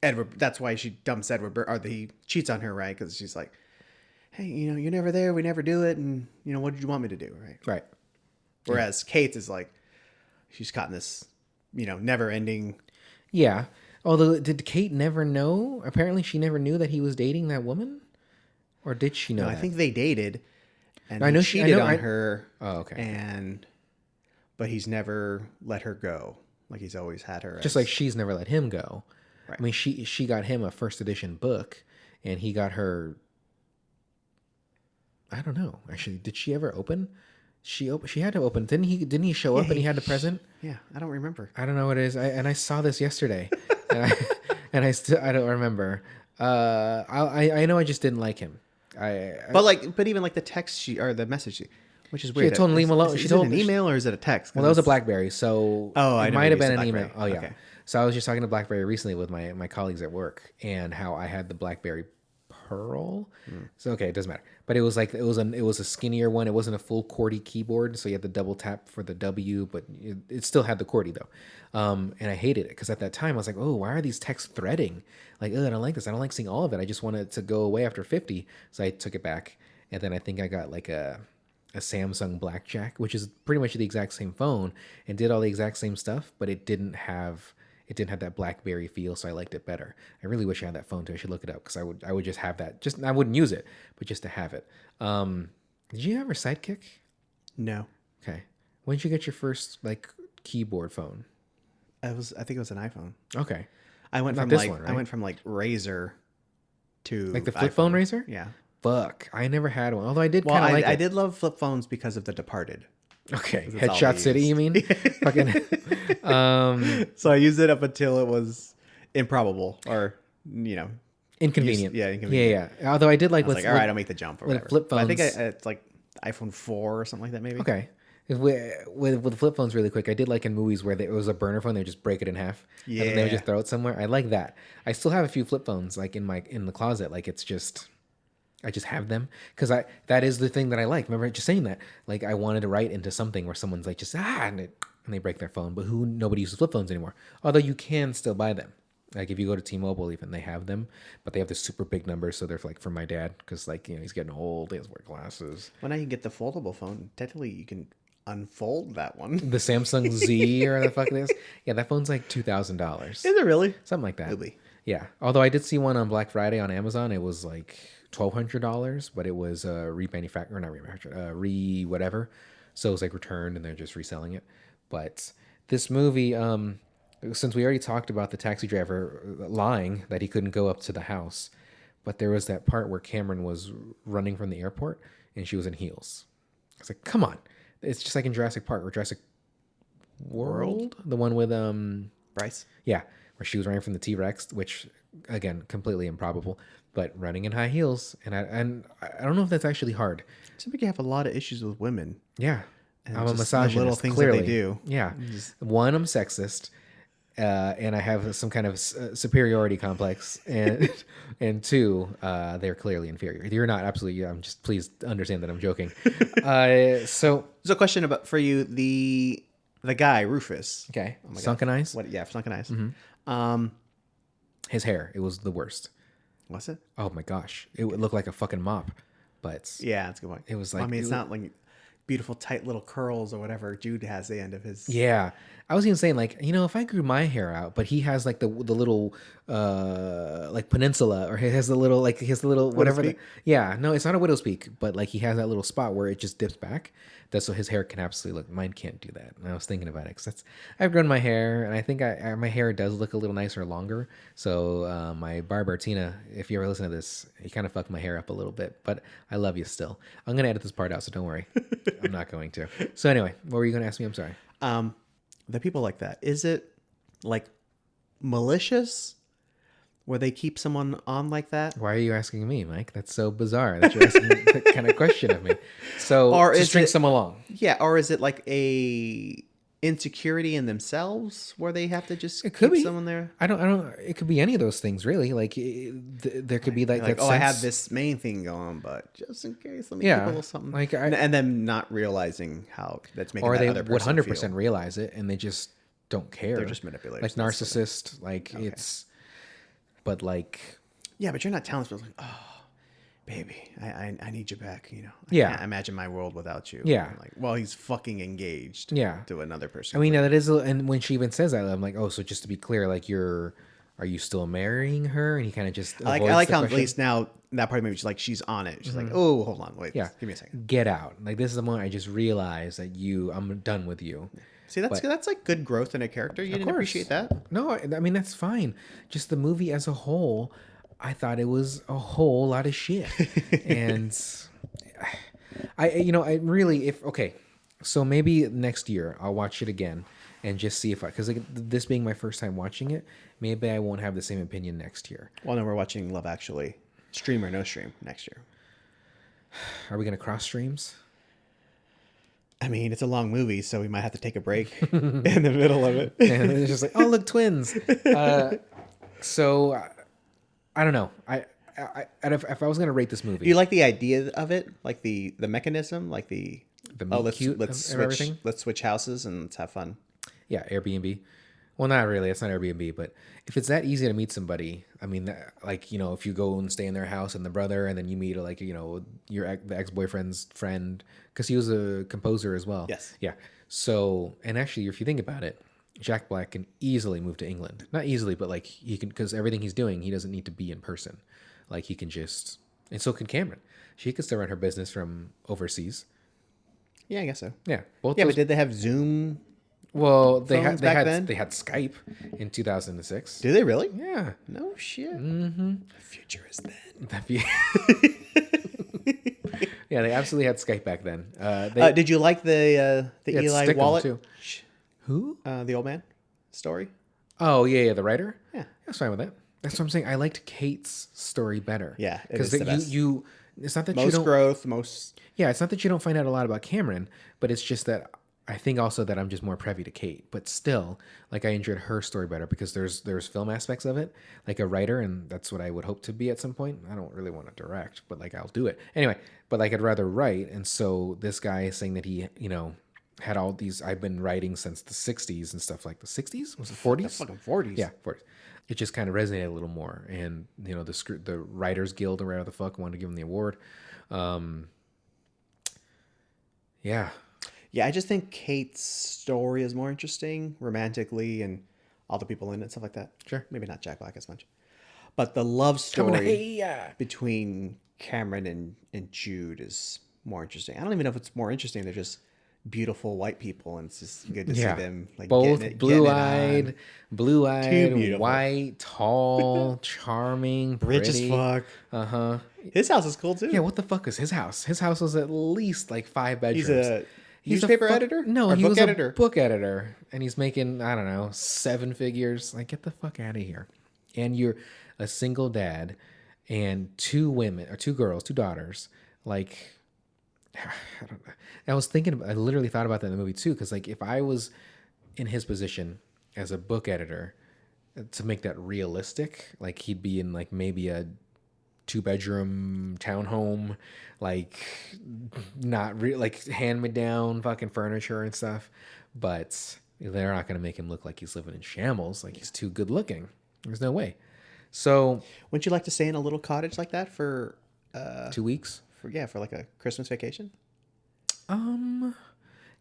Edward, that's why she dumps Edward, or he cheats on her, right? Because she's like, hey, you're never there, we never do it, and what did you want me to do, right? Right. Whereas Kate is like, she's caught in this, never ending. Yeah. Although, did Kate never know? Apparently, she never knew that he was dating that woman, or did she know? I think they dated, and I know he she- cheated I know- on I- her. Oh, okay. But he's never let her go. Like he's always had her. Just like she's never let him go. Right. I mean, she got him a first edition book, and he got her. I don't know. Actually, did she ever open? She had to open. Didn't he show up and he had the present? Yeah, I don't remember. I don't know what it is. I saw this yesterday, and I don't remember. I know I just didn't like him. But even like the text or the message, which is weird. had told him to leave him alone. Is She it told- an email or is it a text? Well, that was a BlackBerry, so I it never might have used been a an email. BlackBerry. Oh yeah. Okay. So I was just talking to BlackBerry recently with my colleagues at work, and how I had the BlackBerry Pearl. So okay, it doesn't matter. But it was like it was a skinnier one. It wasn't a full QWERTY keyboard, so you had the double tap for the W, but it still had the QWERTY though. And I hated it because at that time I was like, oh, why are these texts threading? Like, oh, I don't like this. I don't like seeing all of it. I just want it to go away after 50. So I took it back, and then I think I got like a Samsung Blackjack, which is pretty much the exact same phone and did all the exact same stuff, but it didn't have that BlackBerry feel, so I liked it better. I really wish I had that phone too. I should look it up because I would just have that. Just I wouldn't use it, but just to have it. Did you ever Sidekick? No. Okay. When did you get your first like keyboard phone? I think it was an iPhone. Okay. I went Not from this like one, right? I went from like Razor to Like the flip phone iPhone. Razor? Yeah. Fuck. I never had one. Although I did Well, kind of like I it. did love flip phones because of The Departed. Okay. That's all Headshot we City, used. you mean? Fucking So I used it up until it was improbable or inconvenient. Yeah, inconvenient. Yeah. Although I did like I was with like, all right, I'll make the jump or with whatever. flip But I think phones- it's like iPhone 4 or something like that, maybe. Okay. With flip phones, really quick, I did like in movies where it was a burner phone, they would just break it in half, and then they would Yeah. just throw it somewhere. I like that. I still have a few flip phones, like in the closet. Like it's just, I just have them because that is the thing that I like. Remember just saying that? Like I wanted to write into something where someone's like just and they break their phone, but nobody uses flip phones anymore. Although you can still buy them. Like if you go to T-Mobile, even they have them, but they have this super big numbers, so they're like for my dad because he's getting old, he has to wear glasses. Well, now you can get the foldable phone. Technically, you can unfold that one. The Samsung Z or the fuck it is. Yeah, that phone's like $2,000. Is it really? Something like that. Really? Yeah. Although I did see one on Black Friday on Amazon. It was like $1,200, but it was whatever. So it was like returned and they're just reselling it. But this movie, since we already talked about the taxi driver lying that he couldn't go up to the house, but there was that part where Cameron was running from the airport and she was in heels. I was like, come on. It's just like in Jurassic Park or Jurassic World, the one with Bryce? yeah, where she was running from the T-Rex, which again completely improbable, but running in high heels, and I don't know if that's actually hard. It seems like you have a lot of issues with women. Yeah, And I'm a just the misogynist. little things clearly. that they do. Yeah, one, I'm sexist, and I have some kind of superiority complex, and two, they're clearly inferior. You're not absolutely. I'm just please understand that I'm joking. So There's a question for you. The guy Rufus. okay, Oh my God. Sunken Eyes. What? Yeah, Sunken Eyes. His hair, it was the worst. What's it? Oh my gosh, it would look like a fucking mop, but Yeah, that's a good point. It was Well, I like- mean, it's it not like beautiful tight little curls or whatever Jude has at the end of his. yeah, I was even saying like, if I grew my hair out, but he has like the little like peninsula, or he has the little like whatever. peak? Yeah, no, it's not a widow's peak, but like he has that little spot where it just dips back. That's so his hair can absolutely look. Mine can't do that. And I was thinking about it because I've grown my hair, and I think my hair does look a little nicer longer. So my barber Tina, if you ever listen to this, he kind of fucked my hair up a little bit, but I love you still. I'm gonna edit this part out, so don't worry. I'm not going to. So anyway, what were you gonna ask me? I'm sorry. The people like that, is it like malicious where they keep someone on like that? Why are you asking me, Mike? That's so bizarre that you're asking that kind of question of me. So Or just is string it- some along. Yeah, or is it like a insecurity in themselves where they have to just It could keep be someone there? I don't. It could be any of those things, really. Like there could be like Like, that. oh, I have sense- this main thing going, but just in case, let me Yeah, keep a little something. like and them not realizing how that's making or that they other person 100% feel. realize it and they just don't care. They're just manipulators. like That's narcissist. Like it's, but like Yeah, but you're not telling people like, oh, baby, I need you back. I Yeah. can't imagine my world without you. Yeah. I'm like, well, he's fucking engaged. Yeah. To another person. I mean, yeah, that is. And when she even says that, I'm like, oh, so just to be clear, like are you still marrying her? And he kind of just I avoids like the how at question. least now that part of me she's like she's on it. She's like, oh, hold on, wait, Yeah. give me a second. Get out. Like this is the moment I just realized that I'm done with you. See, that's like good growth in a character. You didn't course. appreciate that. No, I mean that's fine. Just the movie as a whole, I thought it was a whole lot of shit. And I really okay. So maybe next year I'll watch it again and just see if because this being my first time watching it, maybe I won't have the same opinion next year. Well, no, we're watching Love Actually, stream or no stream next year. Are we gonna cross streams? I mean, it's a long movie, so we might have to take a break in the middle of it. And it's just like, oh look, twins. So I don't know. If I was gonna rate this movie, Do you like the idea of it, like the mechanism, like the meet let's cute let's of switch everything? let's switch houses and let's have fun. Yeah, Airbnb. Well, not really. It's not Airbnb, but if it's that easy to meet somebody, I mean, like if you go and stay in their house and the brother, and then you meet like the ex-boyfriend's friend, because he was a composer as well. Yes. Yeah. So, and actually, if you think about it, Jack Black can easily move to England. Not easily, but like he can, because everything he's doing, he doesn't need to be in person. Like he can just, and so can Cameron. She could still run her business from overseas. Yeah, I guess so. Yeah. Both Yeah, those, but did they have Zoom? well, they phones had back then? they had Skype in 2006. Do they really? Yeah. No shit. Mm-hmm. The future is then. That'd be- yeah, they absolutely had Skype back then. Did you like the Yeah, Eli stick 'em Wallet, too. Who? the old man story? Oh yeah, the writer. Yeah. That's fine with that. That's what I'm saying. I liked Kate's story better. Yeah, it because is the best. you. It's not that you Most don't. growth, most. Yeah, it's not that you don't find out a lot about Cameron, but it's just that I think also that I'm just more privy to Kate. But still, like I enjoyed her story better because there's film aspects of it, like a writer, and that's what I would hope to be at some point. I don't really want to direct, but like I'll do it anyway. But like I'd rather write, and so this guy is saying that he had all these. I've been writing since the '60s and stuff like the '60s. Was it '40s? Fucking 40s. Yeah, 40s. It just kind of resonated a little more, and the Writers Guild or whatever the fuck wanted to give him the award. Yeah. Yeah, I just think Kate's story is more interesting romantically and all the people in it, stuff like that. Sure. Maybe not Jack Black as much. But the love story Yeah. between Cameron and Jude is more interesting. I don't even know if it's more interesting. They're just beautiful white people, and it's just good to see them like both getting it blue-eyed, Too beautiful. white, tall, charming, rich as pretty. fuck. Uh-huh. His house is cool too. Yeah, what the fuck is his house? His house was at least like 5 bedrooms. He's a newspaper editor? No, Or he book was editor? a book editor, and he's making, I don't know, 7 figures. Like, get the fuck out of here. And you're a single dad and 2 women, or 2 girls, 2 daughters. Like, I don't know. I literally thought about that in the movie too, because like if I was in his position as a book editor, to make that realistic, like he'd be in like maybe a 2-bedroom townhome, like not like hand-me-down fucking furniture and stuff, but they're not going to make him look like he's living in shambles, like he's too good looking. There's no way. So Wouldn't you like to stay in a little cottage like that for 2 weeks. for like a Christmas vacation?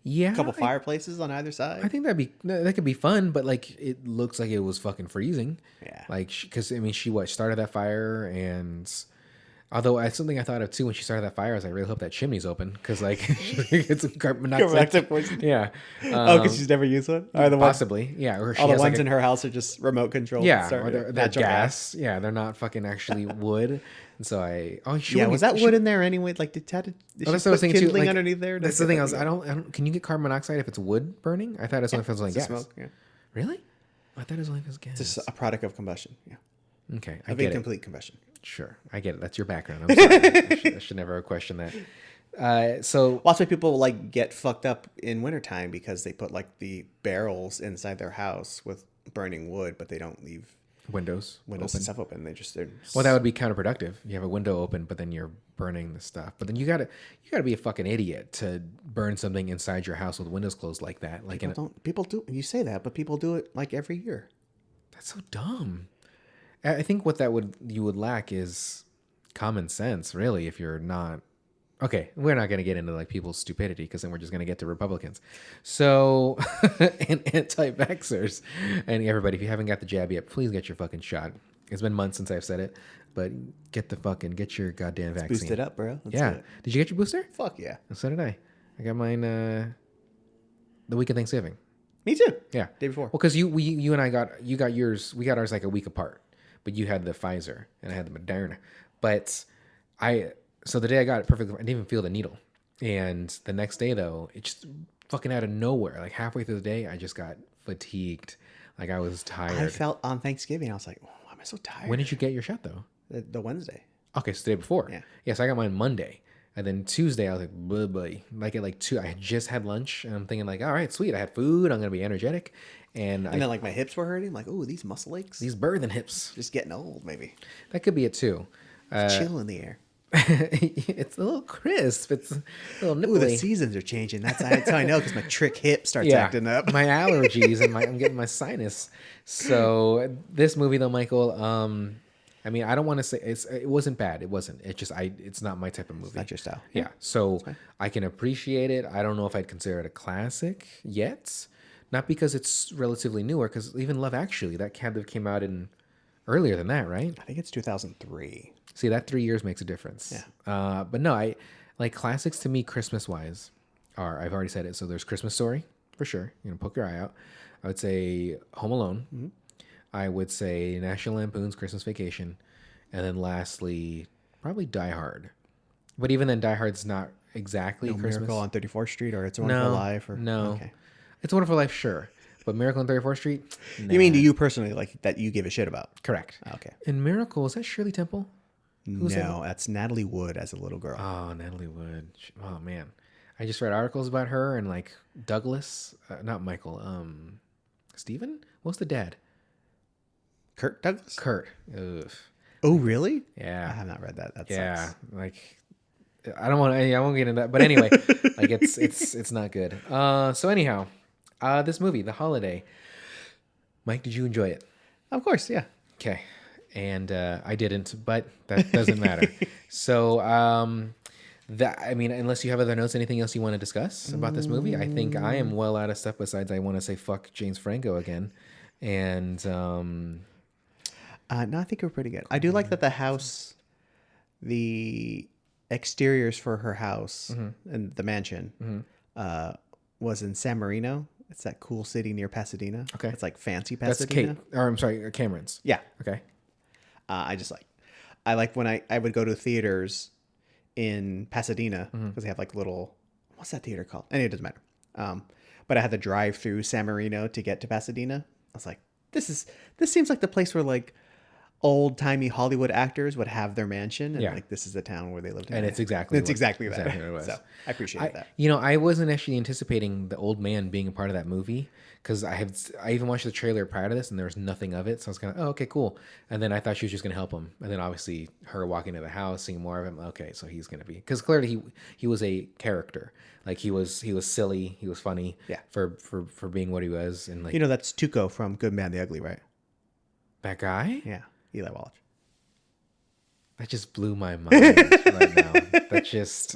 Yeah, A couple fireplaces on either I side. think that could be fun, but like it looks like it was fucking freezing. Yeah. Like, because I mean, she started that fire, and although I something I thought of too when she started that fire, is I really hope that chimney's open because like it's carbon monoxide. poison. Yeah, Oh, because she's never used one. Or the possibly. Yeah, or she all the has ones like in her house are just remote controlled. yeah, Start- or they're natural gas. Yeah, they're not fucking actually wood. And so she Yeah, wouldn't was get- that she- wood in there anyway? Like, did Oh, she that's what I was put thinking too. kindling Like, underneath there? that's the thing. I don't. Can you get carbon monoxide if it's wood burning? I thought it's only if it's like It's gas. a smoke. Yeah. Really? I thought it was only if it's gas. It's just a product of combustion. Yeah. Okay, I Of get it. incomplete combustion. Sure, I get it. That's your background. I'm sorry. I should never have questioned that. So Well, that's why people like get fucked up in wintertime because they put like the barrels inside their house with burning wood, but they don't leave windows windows open. and stuff open. They're Well, that would be counterproductive. You have a window open, but then you're burning the stuff. But then you gotta be a fucking idiot to burn something inside your house with windows closed like that. Like, people do. You say that, but people do it like every year. that's so dumb. I think what you would lack is common sense, really. If you're not okay, we're not going to get into like people's stupidity because then we're just going to get to Republicans. So, and anti-vaxxers and everybody, if you haven't got the jab yet, please get your fucking shot. It's been months since I've said it, but get your goddamn vaccine. Boost it up, bro. Let's Yeah. do it. Did you get your booster? Fuck yeah. So did I. I got mine the week of Thanksgiving. Me too. Yeah. Day before. Well, because you and I got yours. We got ours like a week apart, but you had the Pfizer and I had the Moderna. But so the day I got it perfectly, I didn't even feel the needle. And the next day though, it just fucking out of nowhere, like halfway through the day, I just got fatigued. Like I was tired. I felt on Thanksgiving, I was like, oh, why am I so tired? When did you get your shot though? The Wednesday. Okay, so the day before. Yeah. Yes, I got mine Monday. And then Tuesday, I was like, blah. Like at like 2, I had just had lunch, and I'm thinking like, all right, sweet, I had food, I'm gonna be energetic, and then like my hips were hurting. I'm like, oh, these muscle aches. these birthing hips, Just getting old, maybe. that could be it too. Chill in the air. It's a little crisp. It's a little Ooh, the nipply. seasons are changing. That's how I know because my trick hip starts Yeah, acting up. my allergies and I'm getting my sinus. So this movie though, Michael, I mean, I don't want to say it wasn't bad. It wasn't. It's just it's not my type of movie. Not your style. Yeah. So I can appreciate it. I don't know if I'd consider it a classic yet. Not because it's relatively newer, because even Love Actually, that kind of came out in earlier than that, right? I think it's 2003. See, that 3 years makes a difference. Yeah. But no, I like classics to me, Christmas wise, are, I've already said it. So there's Christmas Story for sure. Poke your eye out. I would say Home Alone. Mm-hmm. I would say National Lampoon's Christmas Vacation, and then lastly, probably Die Hard. But even then, Die Hard's not exactly Christmas. Miracle on 34th Street or It's a Wonderful Life? Or, no. Okay. It's a Wonderful Life, sure. But Miracle on 34th Street? You mean to you personally, like that you give a shit about? Correct. Okay. And Miracle, is that Shirley Temple? No, that's Natalie Wood as a little girl. Oh, Natalie Wood. Oh, man. I just read articles about her and like Douglas, not Michael, Steven? What's the dad? Kurt Douglas? Kurt. Ugh. Oh, really? Yeah. I have not read that. That Yeah. sucks. Like, I won't get into that. But anyway, like it's not good. So anyhow, this movie, The Holiday. Mike, did you enjoy it? Of course, yeah. Okay. And I didn't, but that doesn't matter. So, unless you have other notes, anything else you want to discuss about this movie? I think I am well out of stuff besides I want to say fuck James Franco again. And No, I think we're pretty good. I do like that the house, the exteriors for her house and the mansion was in San Marino. It's that cool city near Pasadena. Okay. It's like fancy that's Pasadena. Kate, or I'm sorry, Cameron's. Yeah. Okay. I like when I would go to theaters in Pasadena because they have like little, what's that theater called? Anyway, it doesn't matter. But I had to drive through San Marino to get to Pasadena. I was like, this seems like the place where like old timey Hollywood actors would have their mansion, and like this is the town where they lived. And it's exactly that. Exactly what it was. So I appreciate that. I wasn't actually anticipating the old man being a part of that movie because I even watched the trailer prior to this and there was nothing of it. So I was kind of, oh, okay, cool. And then I thought she was just going to help him. And then obviously her walking to the house, seeing more of him. Okay, so he's going to be, because clearly he was a character. Like he was silly, he was funny. Yeah. For being what he was, and like That's Tuco from Good Man the Ugly, right? that guy. Yeah, Eli Wallach. That just blew my mind right now. That just,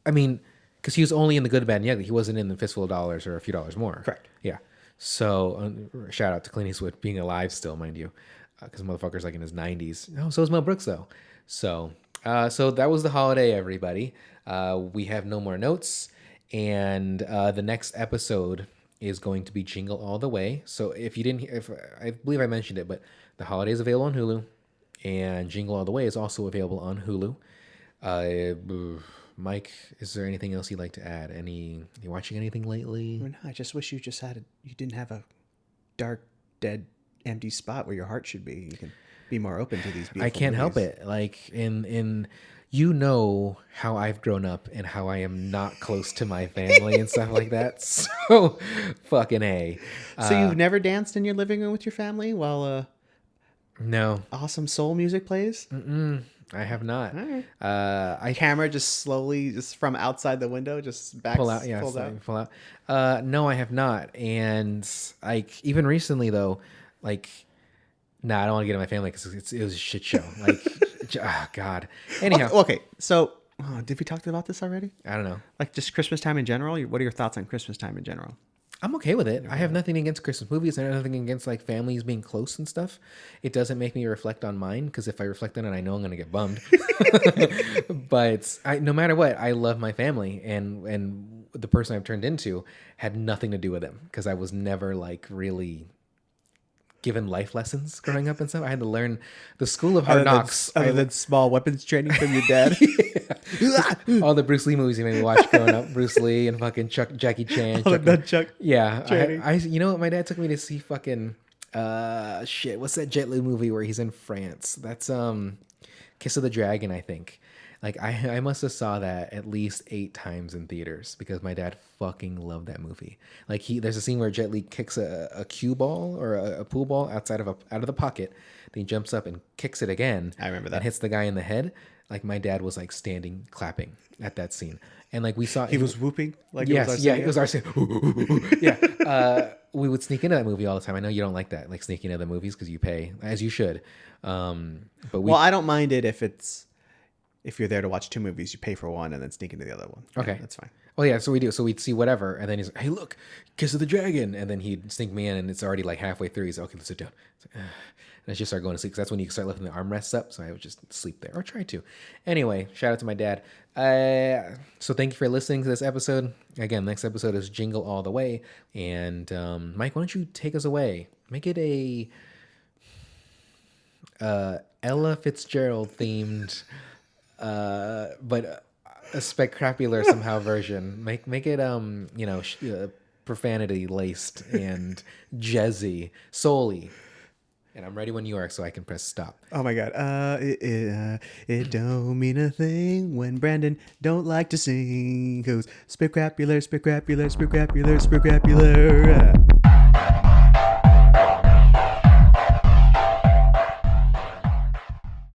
I mean, Because he was only in The Good, Bad, and the Ugly. He wasn't in The Fistful of Dollars or A Few Dollars More. Correct. Yeah. So shout out to Clint Eastwood being alive still, mind you, because motherfucker's like in his 90s. Oh, so is Mel Brooks though. So that was The Holiday, everybody. We have no more notes, and the next episode is going to be Jingle All the Way. So if you didn't, if I believe I mentioned it, but The Holiday is available on Hulu, and Jingle All the Way is also available on Hulu. Mike, is there anything else you'd like to add? You watching anything lately? No, I just wish you didn't have a dark, dead, empty spot where your heart should be. You can be more open to these beautiful I can't help movies. it. Like in you know how I've grown up and how I am not close to my family and stuff like that. So fucking A. So you've never danced in your living room with your family while No, awesome soul music plays? I have not. All right. I Camera just slowly, just from outside the window, just backs, pull out. Yeah, pulls so out. pull out. No, I have not. And like even recently though, like, nah, I don't want to get in my family because it was a shit show. Like, oh God. Anyhow, Okay. So did we talk about this already? I don't know. Like just Christmas time in general? What are your thoughts on Christmas time in general? I'm okay with it. I have nothing against Christmas movies. I have nothing against like families being close and stuff. It doesn't make me reflect on mine because if I reflect on it, I know I'm going to get bummed. But no matter what, I love my family, and the person I've turned into had nothing to do with them because I was never like really given life lessons growing up and stuff. I had to learn the school of hard knocks. Other than small weapons training from your dad. All the Bruce Lee movies you made me watch growing up. Bruce Lee and fucking Jackie Chan. All the nunchuck Yeah, training. I you know what? My dad took me to see fucking shit. What's that Jet Li movie where he's in France? That's Kiss of the Dragon, I think. Like I must have saw that at least 8 times in theaters because my dad fucking loved that movie. Like there's a scene where Jet Li kicks a cue ball or a pool ball out of the pocket. Then he jumps up and kicks it again. I remember that. And hits the guy in the head. Like my dad was like standing clapping at that scene, and like we saw He was whooping like yes, it was it was our yeah. We would sneak into that movie all the time. I know you don't like that, like sneaking into the movies because you pay as you should. But we Well, I don't mind it if you're there to watch 2 movies, you pay for one and then sneak into the other one. Yeah, okay, that's fine. Oh yeah, so we do. So we'd see whatever, and then he's like, "Hey, look, Kiss of the Dragon," and then he'd sneak me in, and it's already like halfway through. He's like, "Okay, let's sit down." It's like, and I just start going to sleep because that's when you start lifting the armrests up. So I would just sleep there or try to. Anyway, shout out to my dad. So thank you for listening to this episode. Again, next episode is Jingle All the Way, and Mike, why don't you take us away? Make it a Ella Fitzgerald themed, but a specrapular somehow version. Make it profanity laced and jazzy, soul-y. And I'm ready when you are, so I can press stop. Oh my god. It don't mean a thing when Brandon don't like to sing. Goes specrapular, specrapular, specrapular, specrapular.